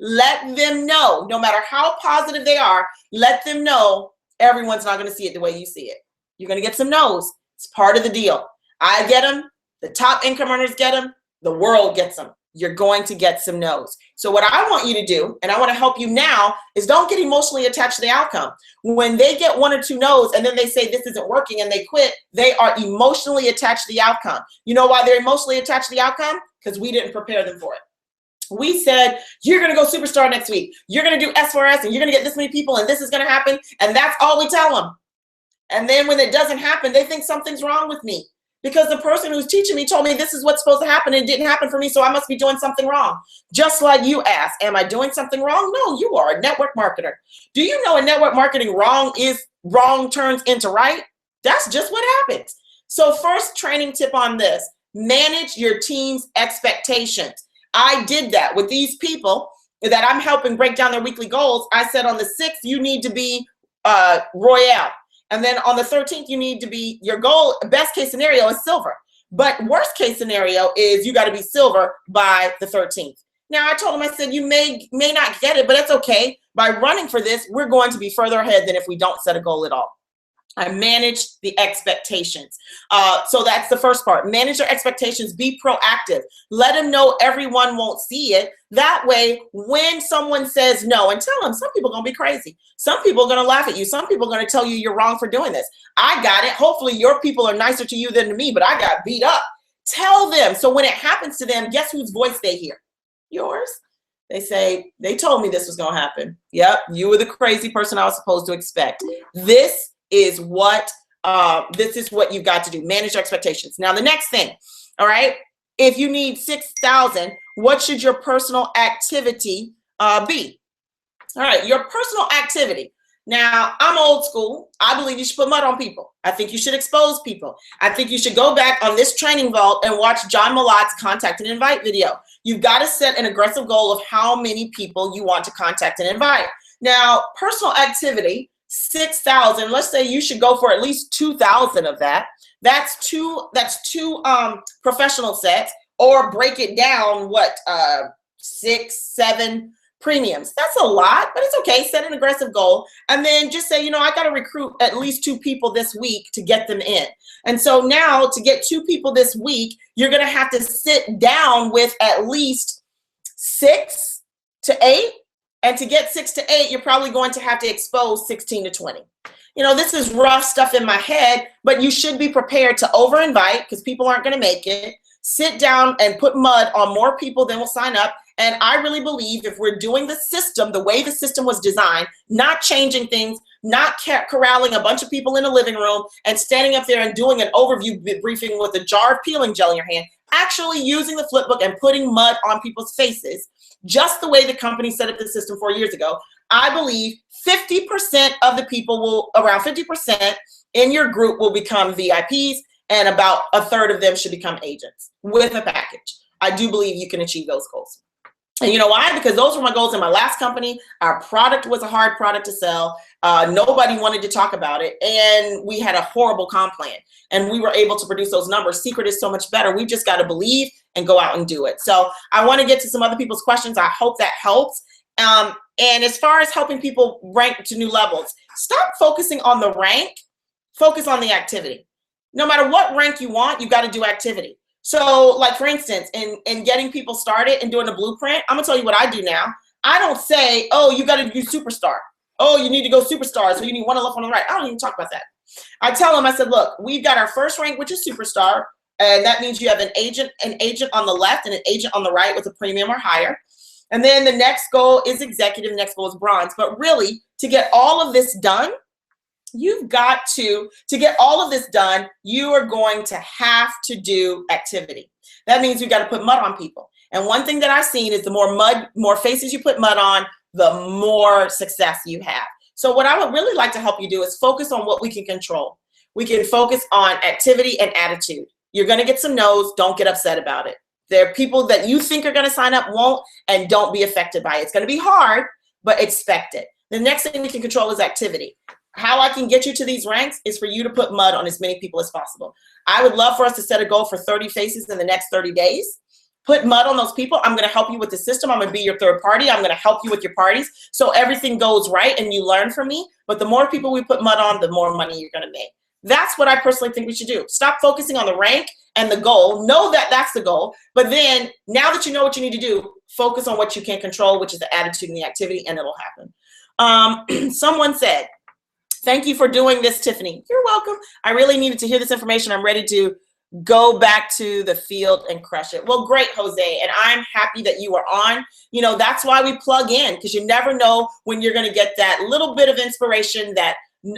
Let them know, no matter how positive they are, let them know everyone's not going to see it the way you see it. You're going to get some no's. It's part of the deal. I get them. The top income earners get them. The world gets them. You're going to get some no's. So what I want you to do, and I want to help you now, is don't get emotionally attached to the outcome. When they get 1 or 2 no's and then they say this isn't working and they quit, they are emotionally attached to the outcome. You know why they're emotionally attached to the outcome? Because we didn't prepare them for it. We said, you're going to go superstar next week. You're going to do S4S and you're going to get this many people and this is going to happen. And that's all we tell them. And then when it doesn't happen, they think something's wrong with me. Because the person who's teaching me told me this is what's supposed to happen and it didn't happen for me, so I must be doing something wrong. Just like you asked, am I doing something wrong? No, you are a network marketer. Do you know in network marketing, wrong turns into right? That's just what happens. So first training tip on this, manage your team's expectations. I did that with these people that I'm helping break down their weekly goals. I said on the 6th, you need to be Royale. And then on the 13th, you need to be, your goal, best case scenario is silver. But worst case scenario is you got to be silver by the 13th. Now, I told him, I said, you may not get it, but it's okay. By running for this, we're going to be further ahead than if we don't set a goal at all. I manage the expectations. So that's the first part. Manage your expectations. Be proactive. Let them know everyone won't see it. That way, when someone says no, and tell them, some people are going to be crazy. Some people are going to laugh at you. Some people are going to tell you you're wrong for doing this. I got it. Hopefully, your people are nicer to you than to me, but I got beat up. Tell them. So when it happens to them, guess whose voice they hear? Yours. They say, they told me this was going to happen. Yep, you were the crazy person I was supposed to expect. This is what you've got to do. Manage your expectations. Now, the next thing, all right, if you need 6,000, what should your personal activity be? All right, your personal activity. Now, I'm old school. I believe you should put mud on people. I think you should expose people. I think you should go back on this training vault and watch John Malott's contact and invite video. You've got to set an aggressive goal of how many people you want to contact and invite. Now, personal activity, 6,000, let's say you should go for at least 2,000 of that. That's two professional sets, or break it down, 6, 7 premiums. That's a lot, but it's okay. Set an aggressive goal and then just say, I got to recruit at least 2 people this week to get them in. And so now to get 2 people this week, you're going to have to sit down with at least 6 to 8 And to get 6 to 8, you're probably going to have to expose 16 to 20. You know, this is rough stuff in my head, but you should be prepared to over-invite because people aren't going to make it. Sit down and put mud on more people than will sign up. And I really believe if we're doing the system the way the system was designed, not changing things, not corralling a bunch of people in a living room and standing up there and doing an overview briefing with a jar of peeling gel in your hand, actually using the flip book and putting mud on people's faces, just the way the company set up the system 4 years ago, I believe 50% of the people will, around 50% in your group will become VIPs, and about a third of them should become agents with a package. I do believe you can achieve those goals. And you know why? Because those were my goals in my last company. Our product was a hard product to sell. Nobody wanted to talk about it. And we had a horrible comp plan. And we were able to produce those numbers. Secret is so much better. We've just got to believe and go out and do it. So I want to get to some other people's questions. I hope that helps. And as far as helping people rank to new levels, stop focusing on the rank. Focus on the activity. No matter what rank you want, you got to do activity. So like, for instance, in getting people started and doing the blueprint, I'm gonna tell you what I do now. I don't say, oh, you got to do superstar. Oh, you need to go superstar. So you need one on the left, one on the right. I don't even talk about that. I tell them, I said, look, we've got our first rank, which is superstar. And that means you have an agent on the left and an agent on the right with a premium or higher. And then the next goal is executive, the next goal is bronze. But really, to get all of this done, you've got to get all of this done, you are going to have to do activity. That means you've got to put mud on people. And one thing that I've seen is the more faces you put mud on, the more success you have. So what I would really like to help you do is focus on what we can control. We can focus on activity and attitude. You're going to get some no's. Don't get upset about it. There are people that you think are going to sign up, won't, and don't be affected by it. It's going to be hard, but expect it. The next thing we can control is activity. How I can get you to these ranks is for you to put mud on as many people as possible. I would love for us to set a goal for 30 faces in the next 30 days. Put mud on those people. I'm going to help you with the system. I'm going to be your third party. I'm going to help you with your parties so everything goes right and you learn from me. But the more people we put mud on, the more money you're going to make. That's what I personally think we should do. Stop focusing on the rank and the goal. Know that that's the goal. But then now that you know what you need to do, focus on what you can control, which is the attitude and the activity, and it'll happen. Someone said, thank you for doing this, Tiffaney. You're welcome. I really needed to hear this information. I'm ready to go back to the field and crush it. Well, great, Jose. And I'm happy that you are on. You know, that's why we plug in, because you never know when you're going to get that little bit of inspiration, that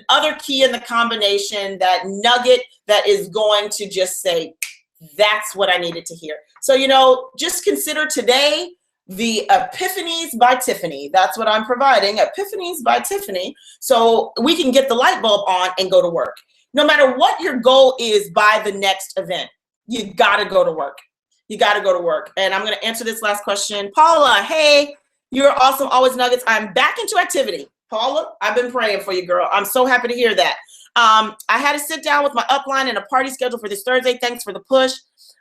other key in the combination, that nugget that is going to just say, that's what I needed to hear. So, you know, just consider today the Epiphanies by Tiffaney. That's what I'm providing, Epiphanies by Tiffaney, so we can get the light bulb on and go to work. No matter what your goal is by the next event, you got to go to work. You got to go to work. And I'm going to answer this last question. Paula, hey, you're awesome. Always nuggets. I'm back into activity. Paula, I've been praying for you, girl. I'm so happy to hear that. I had to sit down with my upline and a party schedule for this Thursday. Thanks for the push.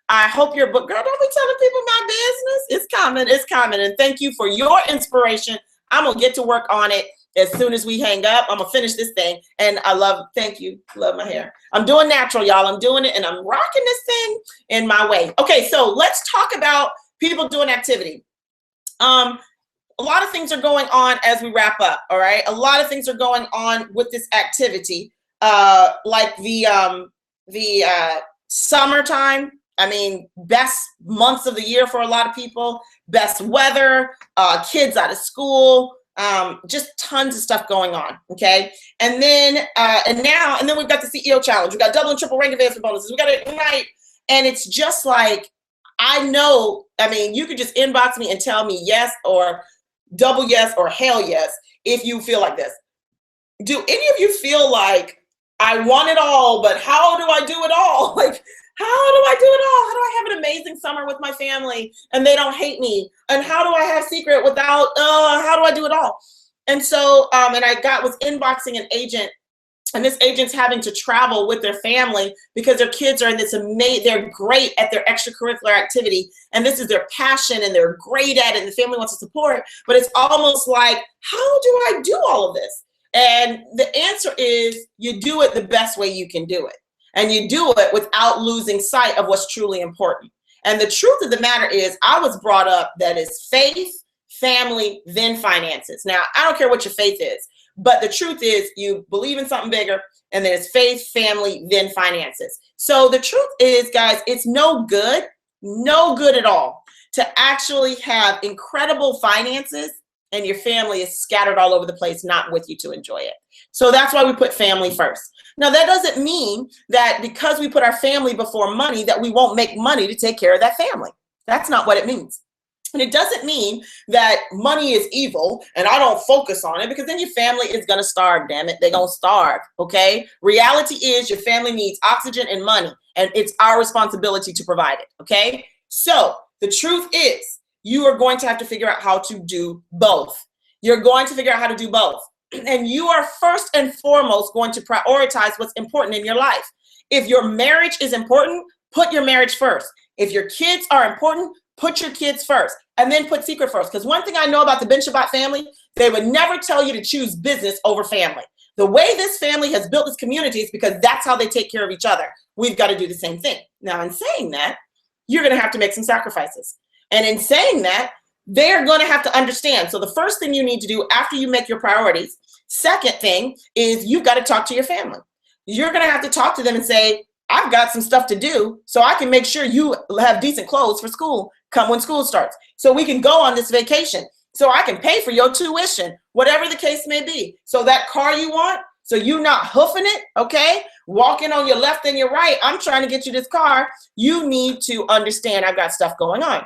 I hope you're booked. Girl, don't be telling people my business. It's coming. It's coming. And thank you for your inspiration. I'm going to get to work on it as soon as we hang up. I'm going to finish this thing. And thank you. Love my hair. I'm doing natural, y'all. I'm doing it and I'm rocking this thing in my way. Okay, so let's talk about people doing activity. A lot of things are going on as we wrap up, all right? A lot of things are going on with this activity, like the summertime. I mean, best months of the year for a lot of people, best weather, kids out of school, just tons of stuff going on, okay? And then we've got the CEO challenge. We got double and triple rank advancement bonuses. We got it Ignite. And it's just like, I know, I mean, you could just inbox me and tell me yes or double yes or hell yes if you feel like this. Do any of you feel like, I want it all, but how do I do it all? Like, how do I do it all? How do I have an amazing summer with my family and they don't hate me? And how do I have secret without, how do I do it all? And so, and I was inboxing an agent, and this agent's having to travel with their family because their kids are in this they're great at their extracurricular activity. And this is their passion and they're great at it and the family wants to support, but it's almost like, how do I do all of this? And the answer is you do it the best way you can do it. And you do it without losing sight of what's truly important. And the truth of the matter is I was brought up that is faith, family, then finances. Now, I don't care what your faith is, but the truth is you believe in something bigger, and then it's faith, family, then finances. So the truth is, guys, it's no good at all to actually have incredible finances and your family is scattered all over the place, not with you to enjoy it. So that's why we put family first. Now, that doesn't mean that because we put our family before money that we won't make money to take care of that family. That's not what it means. And it doesn't mean that money is evil and I don't focus on it, because then your family is going to starve, damn it. They're going to starve, okay? Reality is your family needs oxygen and money, and it's our responsibility to provide it, okay? So the truth is you are going to have to figure out how to do both. You're going to figure out how to do both. And you are first and foremost going to prioritize what's important in your life. If your marriage is important, put your marriage first. If your kids are important, put your kids first, and then put secret first. Because one thing I know about the Ben Shabbat family, they would never tell you to choose business over family. The way this family has built this community is because that's how they take care of each other. We've got to do the same thing. Now, in saying that, you're going to have to make some sacrifices. And in saying that, they're going to have to understand. So the first thing you need to do after you make your priorities, second thing is you've got to talk to your family. You're going to have to talk to them and say, I've got some stuff to do so I can make sure you have decent clothes for school come when school starts. So we can go on this vacation. So I can pay for your tuition, whatever the case may be. So that car you want, so you're not hoofing it, okay? Walking on your left and your right. I'm trying to get you this car. You need to understand I've got stuff going on.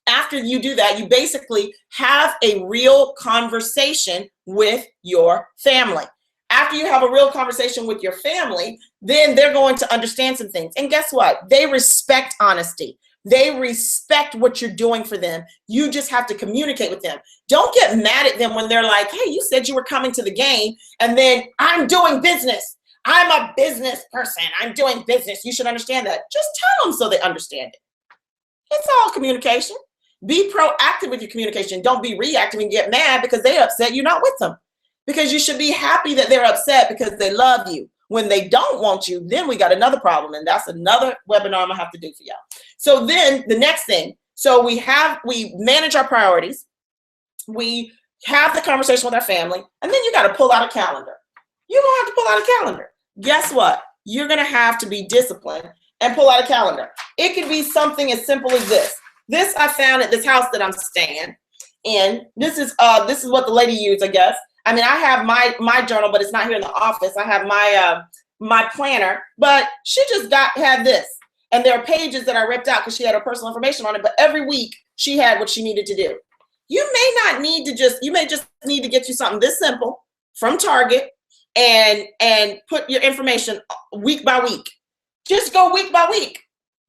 After you do that, you basically have a real conversation with your family. After you have a real conversation with your family, then they're going to understand some things. And guess what? They respect honesty. They respect what you're doing for them. You just have to communicate with them. Don't get mad at them when they're like, hey, you said you were coming to the game, and then I'm doing business. I'm a business person. I'm doing business. You should understand that. Just tell them so they understand it. It's all communication. Be proactive with your communication. Don't be reactive and get mad because they're upset you're not with them. Because you should be happy that they're upset because they love you. When they don't want you, then we got another problem. And that's another webinar I'm gonna have to do for y'all. So then the next thing, so we manage our priorities. We have the conversation with our family, and then you got to pull out a calendar. You're gonna have to pull out a calendar. Guess what? You're gonna have to be disciplined and pull out a calendar. It could be something as simple as this. This I found at this house that I'm staying in. This is what the lady used, I guess. I mean, I have my journal, but it's not here in the office. I have my planner, but she just had this. And there are pages that I ripped out because she had her personal information on it. But every week she had what she needed to do. You may just need to get you something this simple from Target and put your information week by week. Just go week by week.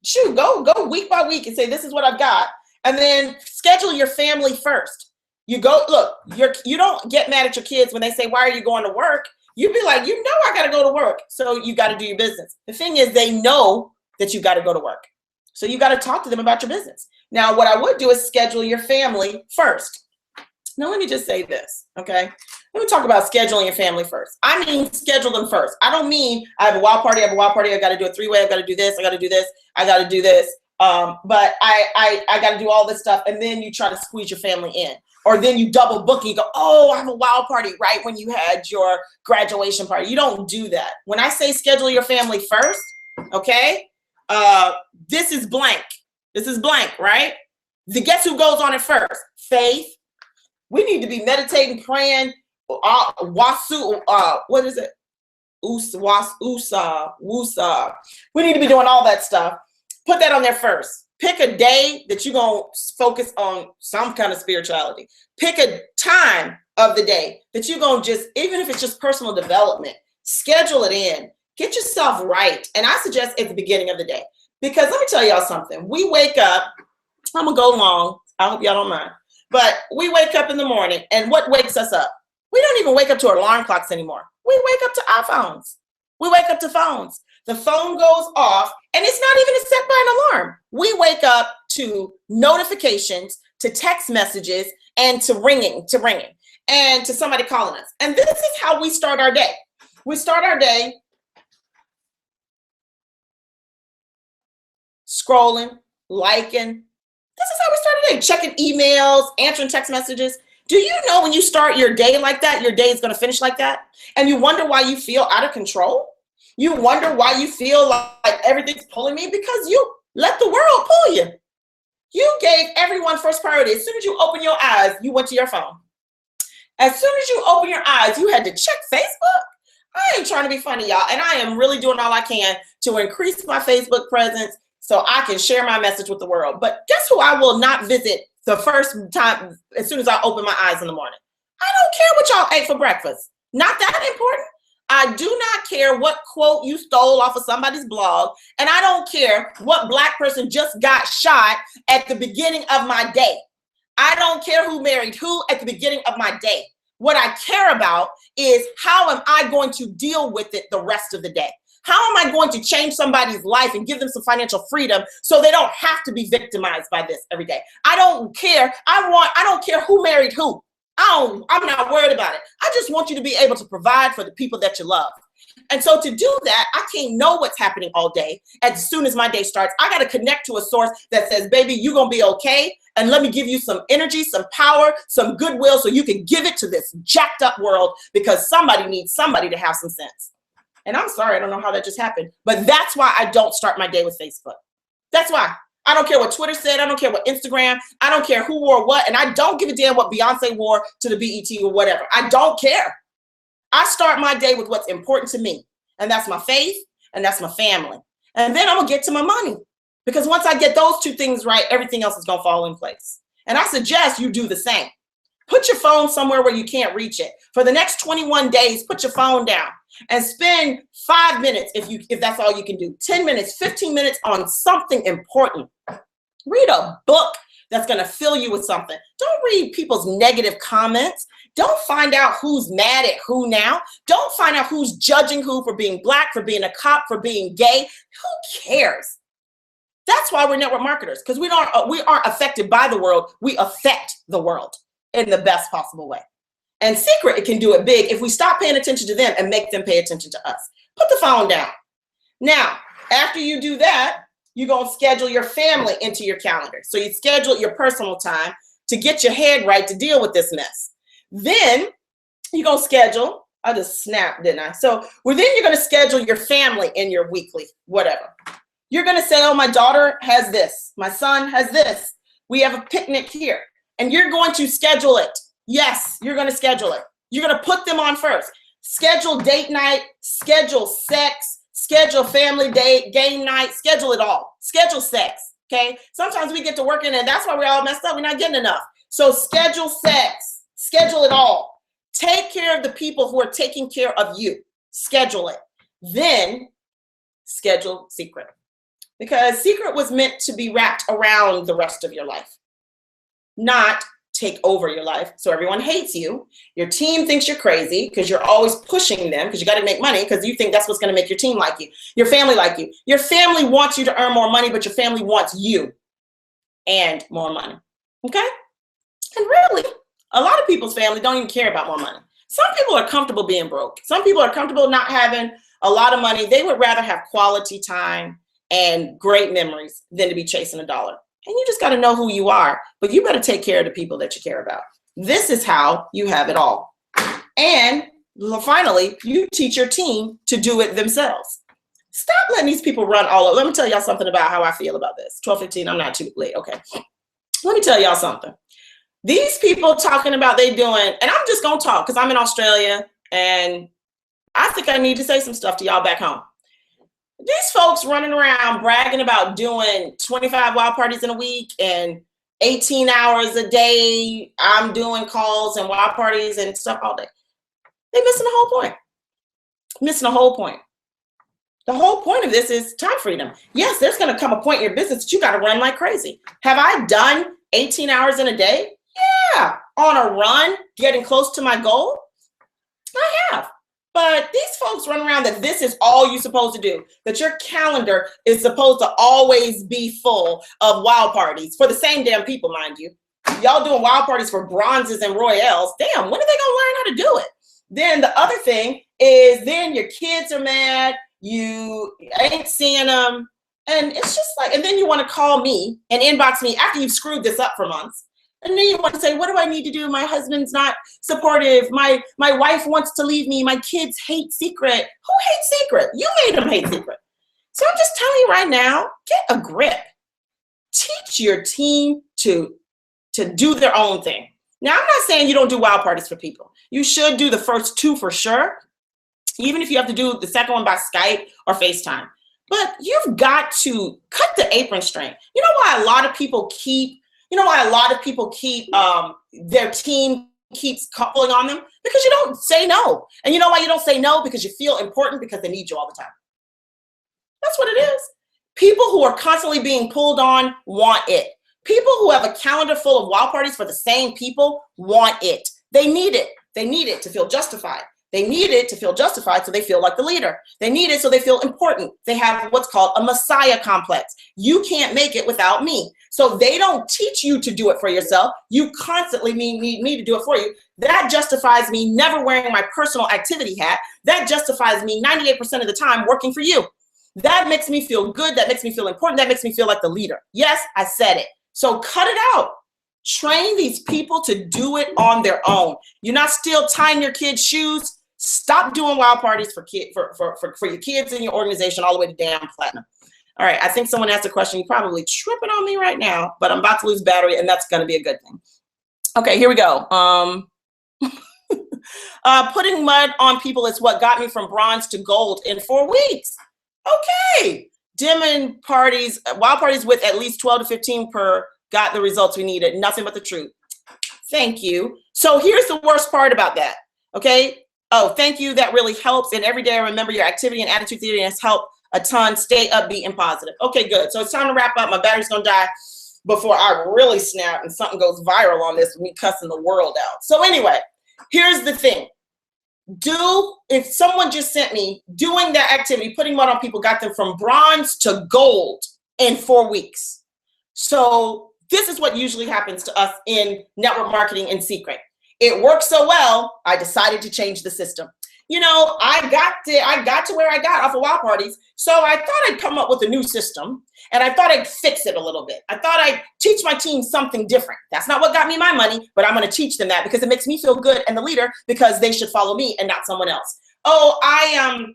Shoot, go week by week and say, this is what I've got. And then schedule your family first. You go, look, you don't get mad at your kids when they say, why are you going to work? You be like, I got to go to work. So you got to do your business. The thing is, they know that you got to go to work. So you got to talk to them about your business. Now, what I would do is schedule your family first. Now, let me just say this, okay? Let me talk about scheduling your family first. I mean, schedule them first. I don't mean I have a wild party, I got to do a three-way, I got to do this, I got to do this, I got to do this. But I got to do all this stuff, and then you try to squeeze your family in. Or then you double book and you go, oh, I have a wild party right when you had your graduation party. You don't do that. When I say schedule your family first, okay, this is blank. This is blank, right? Guess who goes on it first? Faith. We need to be meditating, praying, wasu, what is it? Wusa. We need to be doing all that stuff. Put that on there first. Pick a day that you're going to focus on some kind of spirituality. Pick a time of the day that you're going to even if it's just personal development, schedule it in. Get yourself right. And I suggest at the beginning of the day. Because let me tell y'all something. We wake up, I'm going to go long. I hope y'all don't mind. But we wake up in the morning, and what wakes us up? We don't even wake up to alarm clocks anymore. We wake up to iPhones. We wake up to phones. The phone goes off, and it's not even set by an alarm. We wake up to notifications, to text messages, and to ringing, and to somebody calling us. And this is how we start our day. We start our day scrolling, liking, This is how we start a day. Checking emails, answering text messages. Do you know when you start your day like that, your day is going to finish like that? And you wonder why you feel out of control? You wonder why you feel like everything's pulling me? Because you let the world pull you. You gave everyone first priority. As soon as you open your eyes, you went to your phone. As soon as you open your eyes, you had to check Facebook. I ain't trying to be funny, y'all. And I am really doing all I can to increase my Facebook presence so I can share my message with the world. But guess who I will not visit the first time as soon as I open my eyes in the morning? I don't care what y'all ate for breakfast. Not that important. I do not care what quote you stole off of somebody's blog. And I don't care what Black person just got shot at the beginning of my day. I don't care who married who at the beginning of my day. What I care about is how am I going to deal with it the rest of the day? How am I going to change somebody's life and give them some financial freedom so they don't have to be victimized by this every day? I don't care. I don't care who married who. I'm not worried about it. I just want you to be able to provide for the people that you love. And so to do that, I can't know what's happening all day. As soon as my day starts, I got to connect to a source that says, baby, you're going to be okay. And let me give you some energy, some power, some goodwill so you can give it to this jacked up world because somebody needs somebody to have some sense. And I'm sorry, I don't know how that just happened, but that's why I don't start my day with Facebook. That's why. I don't care what Twitter said. I don't care what Instagram. I don't care who wore what. And I don't give a damn what Beyonce wore to the BET or whatever. I don't care. I start my day with what's important to me. And that's my faith and that's my family. And then I'm going to get to my money. Because once I get those two things right, everything else is going to fall in place. And I suggest you do the same. Put your phone somewhere where you can't reach it. For the next 21 days, put your phone down and spend 5 minutes if that's all you can do. 10 minutes, 15 minutes on something important. Read a book that's going to fill you with something. Don't read people's negative comments. Don't find out who's mad at who now. Don't find out who's judging who for being Black, for being a cop, for being gay. Who cares? That's why we're network marketers, because we aren't affected by the world. We affect the world in the best possible way. And Secret, it can do it big if we stop paying attention to them and make them pay attention to us. Put the phone down. Now, after you do that, you're going to schedule your family into your calendar. So you schedule your personal time to get your head right to deal with this mess. Then you're going to schedule, I just snapped, didn't I? So then you're going to schedule your family in your weekly, whatever. You're going to say, oh, my daughter has this. My son has this. We have a picnic here. And you're going to schedule it. Yes, you're going to schedule it. You're going to put them on first. Schedule date night, schedule sex, schedule family day, game night, schedule it all. Schedule sex, okay? Sometimes we get to working and that's why we're all messed up. We're not getting enough. So schedule sex, schedule it all. Take care of the people who are taking care of you. Schedule it. Then schedule Secret. Because Secret was meant to be wrapped around the rest of your life, not take over your life. So everyone hates you. Your team thinks you're crazy because you're always pushing them because you got to make money because you think that's what's going to make your team like you. Your family like you. Your family wants you to earn more money, but your family wants you and more money. Okay? And really, a lot of people's family don't even care about more money. Some people are comfortable being broke. Some people are comfortable not having a lot of money. They would rather have quality time and great memories than to be chasing a dollar. And you just got to know who you are, but you better take care of the people that you care about. This is how you have it all. And finally, you teach your team to do it themselves. Stop letting these people run all over. Let me tell y'all something about how I feel about this. 12:15, I'm not too late. Okay. Let me tell y'all something. These people talking about they doing, and I'm just going to talk because I'm in Australia and I think I need to say some stuff to y'all back home. These folks running around bragging about doing 25 wild parties in a week and 18 hours a day. I'm doing calls and wild parties and stuff all day. They're missing the whole point. Missing the whole point. The whole point of this is time freedom. Yes, there's going to come a point in your business that you got to run like crazy. Have I done 18 hours in a day? Yeah. On a run, getting close to my goal? I have. But these folks run around that this is all you're supposed to do, that your calendar is supposed to always be full of wild parties for the same damn people, mind you. Y'all doing wild parties for bronzes and royales. Damn, when are they gonna learn how to do it? Then the other thing is then your kids are mad, you ain't seeing them, And it's just like, and then you want to call me and inbox me after you've screwed this up for months. And then you want to say, what do I need to do? My husband's not supportive. My wife wants to leave me. My kids hate Secret. Who hates Secret? You made them hate Secret. So I'm just telling you right now, get a grip. Teach your team to do their own thing. Now, I'm not saying you don't do wild parties for people. You should do the first two for sure, even if you have to do the second one by Skype or FaceTime. But you've got to cut the apron string. You know why a lot of people keep their team keeps pulling on them? Because you don't say no. And you know why you don't say no? Because you feel important, because they need you all the time. That's what it is. People who are constantly being pulled on want it. People who have a calendar full of wild parties for the same people want it. They need it. They need it to feel justified. They need it to feel justified so they feel like the leader. They need it so they feel important. They have what's called a Messiah complex. You can't make it without me. So they don't teach you to do it for yourself. You constantly need me to do it for you. That justifies me never wearing my personal activity hat. That justifies me 98% of the time working for you. That makes me feel good. That makes me feel important. That makes me feel like the leader. Yes, I said it. So cut it out. Train these people to do it on their own. You're not still tying your kids' shoes. Stop doing wild parties for your kids in your organization all the way to damn platinum. All right, I think someone asked a question. You're probably tripping on me right now, but I'm about to lose battery, and that's going to be a good thing. Okay, here we go. Putting mud on people is what got me from bronze to gold in 4 weeks. Okay. Dimming parties, wild parties with at least 12 to 15 per got the results we needed. Nothing but the truth. Thank you. So here's the worst part about that. Okay. Oh, thank you. That really helps. And every day I remember your activity and attitude theory has helped a ton. Stay upbeat and positive. Okay, good. So it's time to wrap up. My battery's going to die before I really snap and something goes viral on this, me cussing the world out. So anyway, here's the thing. If someone just sent me doing that activity, putting mud on people, got them from bronze to gold in 4 weeks. So this is what usually happens to us in network marketing in Secret. It worked so well, I decided to change the system. You know, I got to where I got off of wild parties, so I thought I'd come up with a new system, and I thought I'd fix it a little bit. I thought I'd teach my team something different. That's not what got me my money, but I'm going to teach them that because it makes me feel good and the leader, because they should follow me and not someone else. I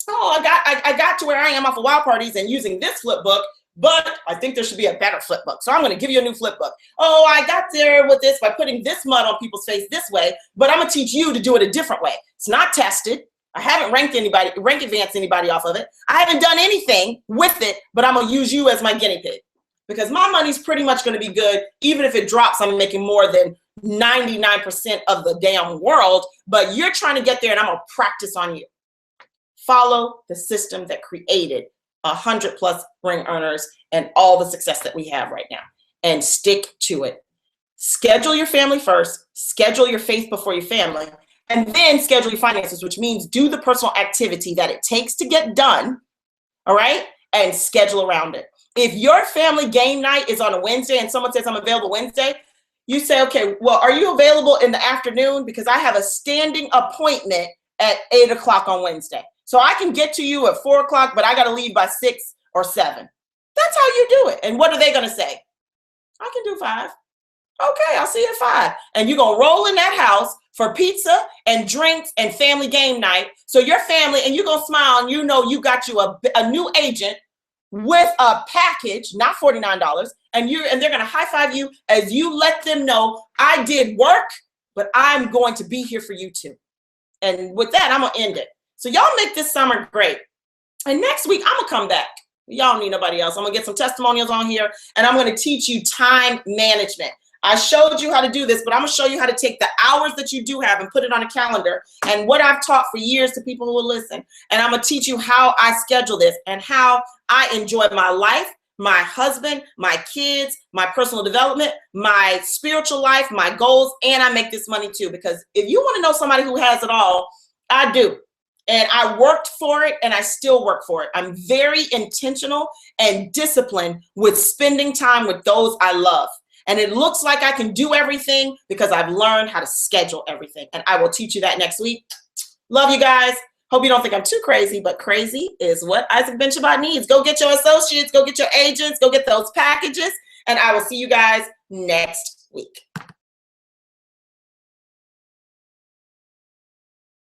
got to where I am off of wild parties and using this flip book, but I think there should be a better flip book. So I'm going to give you a new flip book. Oh, I got there with this by putting this mud on people's face this way, but I'm going to teach you to do it a different way. It's not tested. I haven't rank advanced anybody off of it. I haven't done anything with it, but I'm going to use you as my guinea pig because my money's pretty much going to be good. Even if it drops, I'm making more than 99% of the damn world, but you're trying to get there and I'm going to practice on you. Follow the system that created 100+ ring earners and all the success that we have right now, and stick to it. Schedule your family first, schedule your faith before your family, and then schedule your finances, which means do the personal activity that it takes to get done, all right, and schedule around it. If your family game night is on a Wednesday and someone says I'm available Wednesday, you say, okay, well, are you available in the afternoon? Because I have a standing appointment at 8 o'clock on Wednesday. So I can get to you at 4 o'clock, but I got to leave by 6 or 7. That's how you do it. And what are they going to say? I can do 5. Okay, I'll see you at 5. And you're going to roll in that house for pizza and drinks and family game night. So your family, and you're going to smile and you know you got you a new agent with a package, not $49, and they're going to high five you as you let them know I did work, but I'm going to be here for you too. And with that, I'm going to end it. So y'all make this summer great. And next week, I'm going to come back. Y'all don't need nobody else. I'm going to get some testimonials on here, and I'm going to teach you time management. I showed you how to do this, but I'm going to show you how to take the hours that you do have and put it on a calendar, and what I've taught for years to people who will listen. And I'm going to teach you how I schedule this and how I enjoy my life, my husband, my kids, my personal development, my spiritual life, my goals, and I make this money too. Because if you want to know somebody who has it all, I do. And I worked for it, and I still work for it. I'm very intentional and disciplined with spending time with those I love. And it looks like I can do everything because I've learned how to schedule everything. And I will teach you that next week. Love you guys. Hope you don't think I'm too crazy, but crazy is what Isaac Ben-Shabbat needs. Go get your associates, go get your agents, go get those packages, and I will see you guys next week.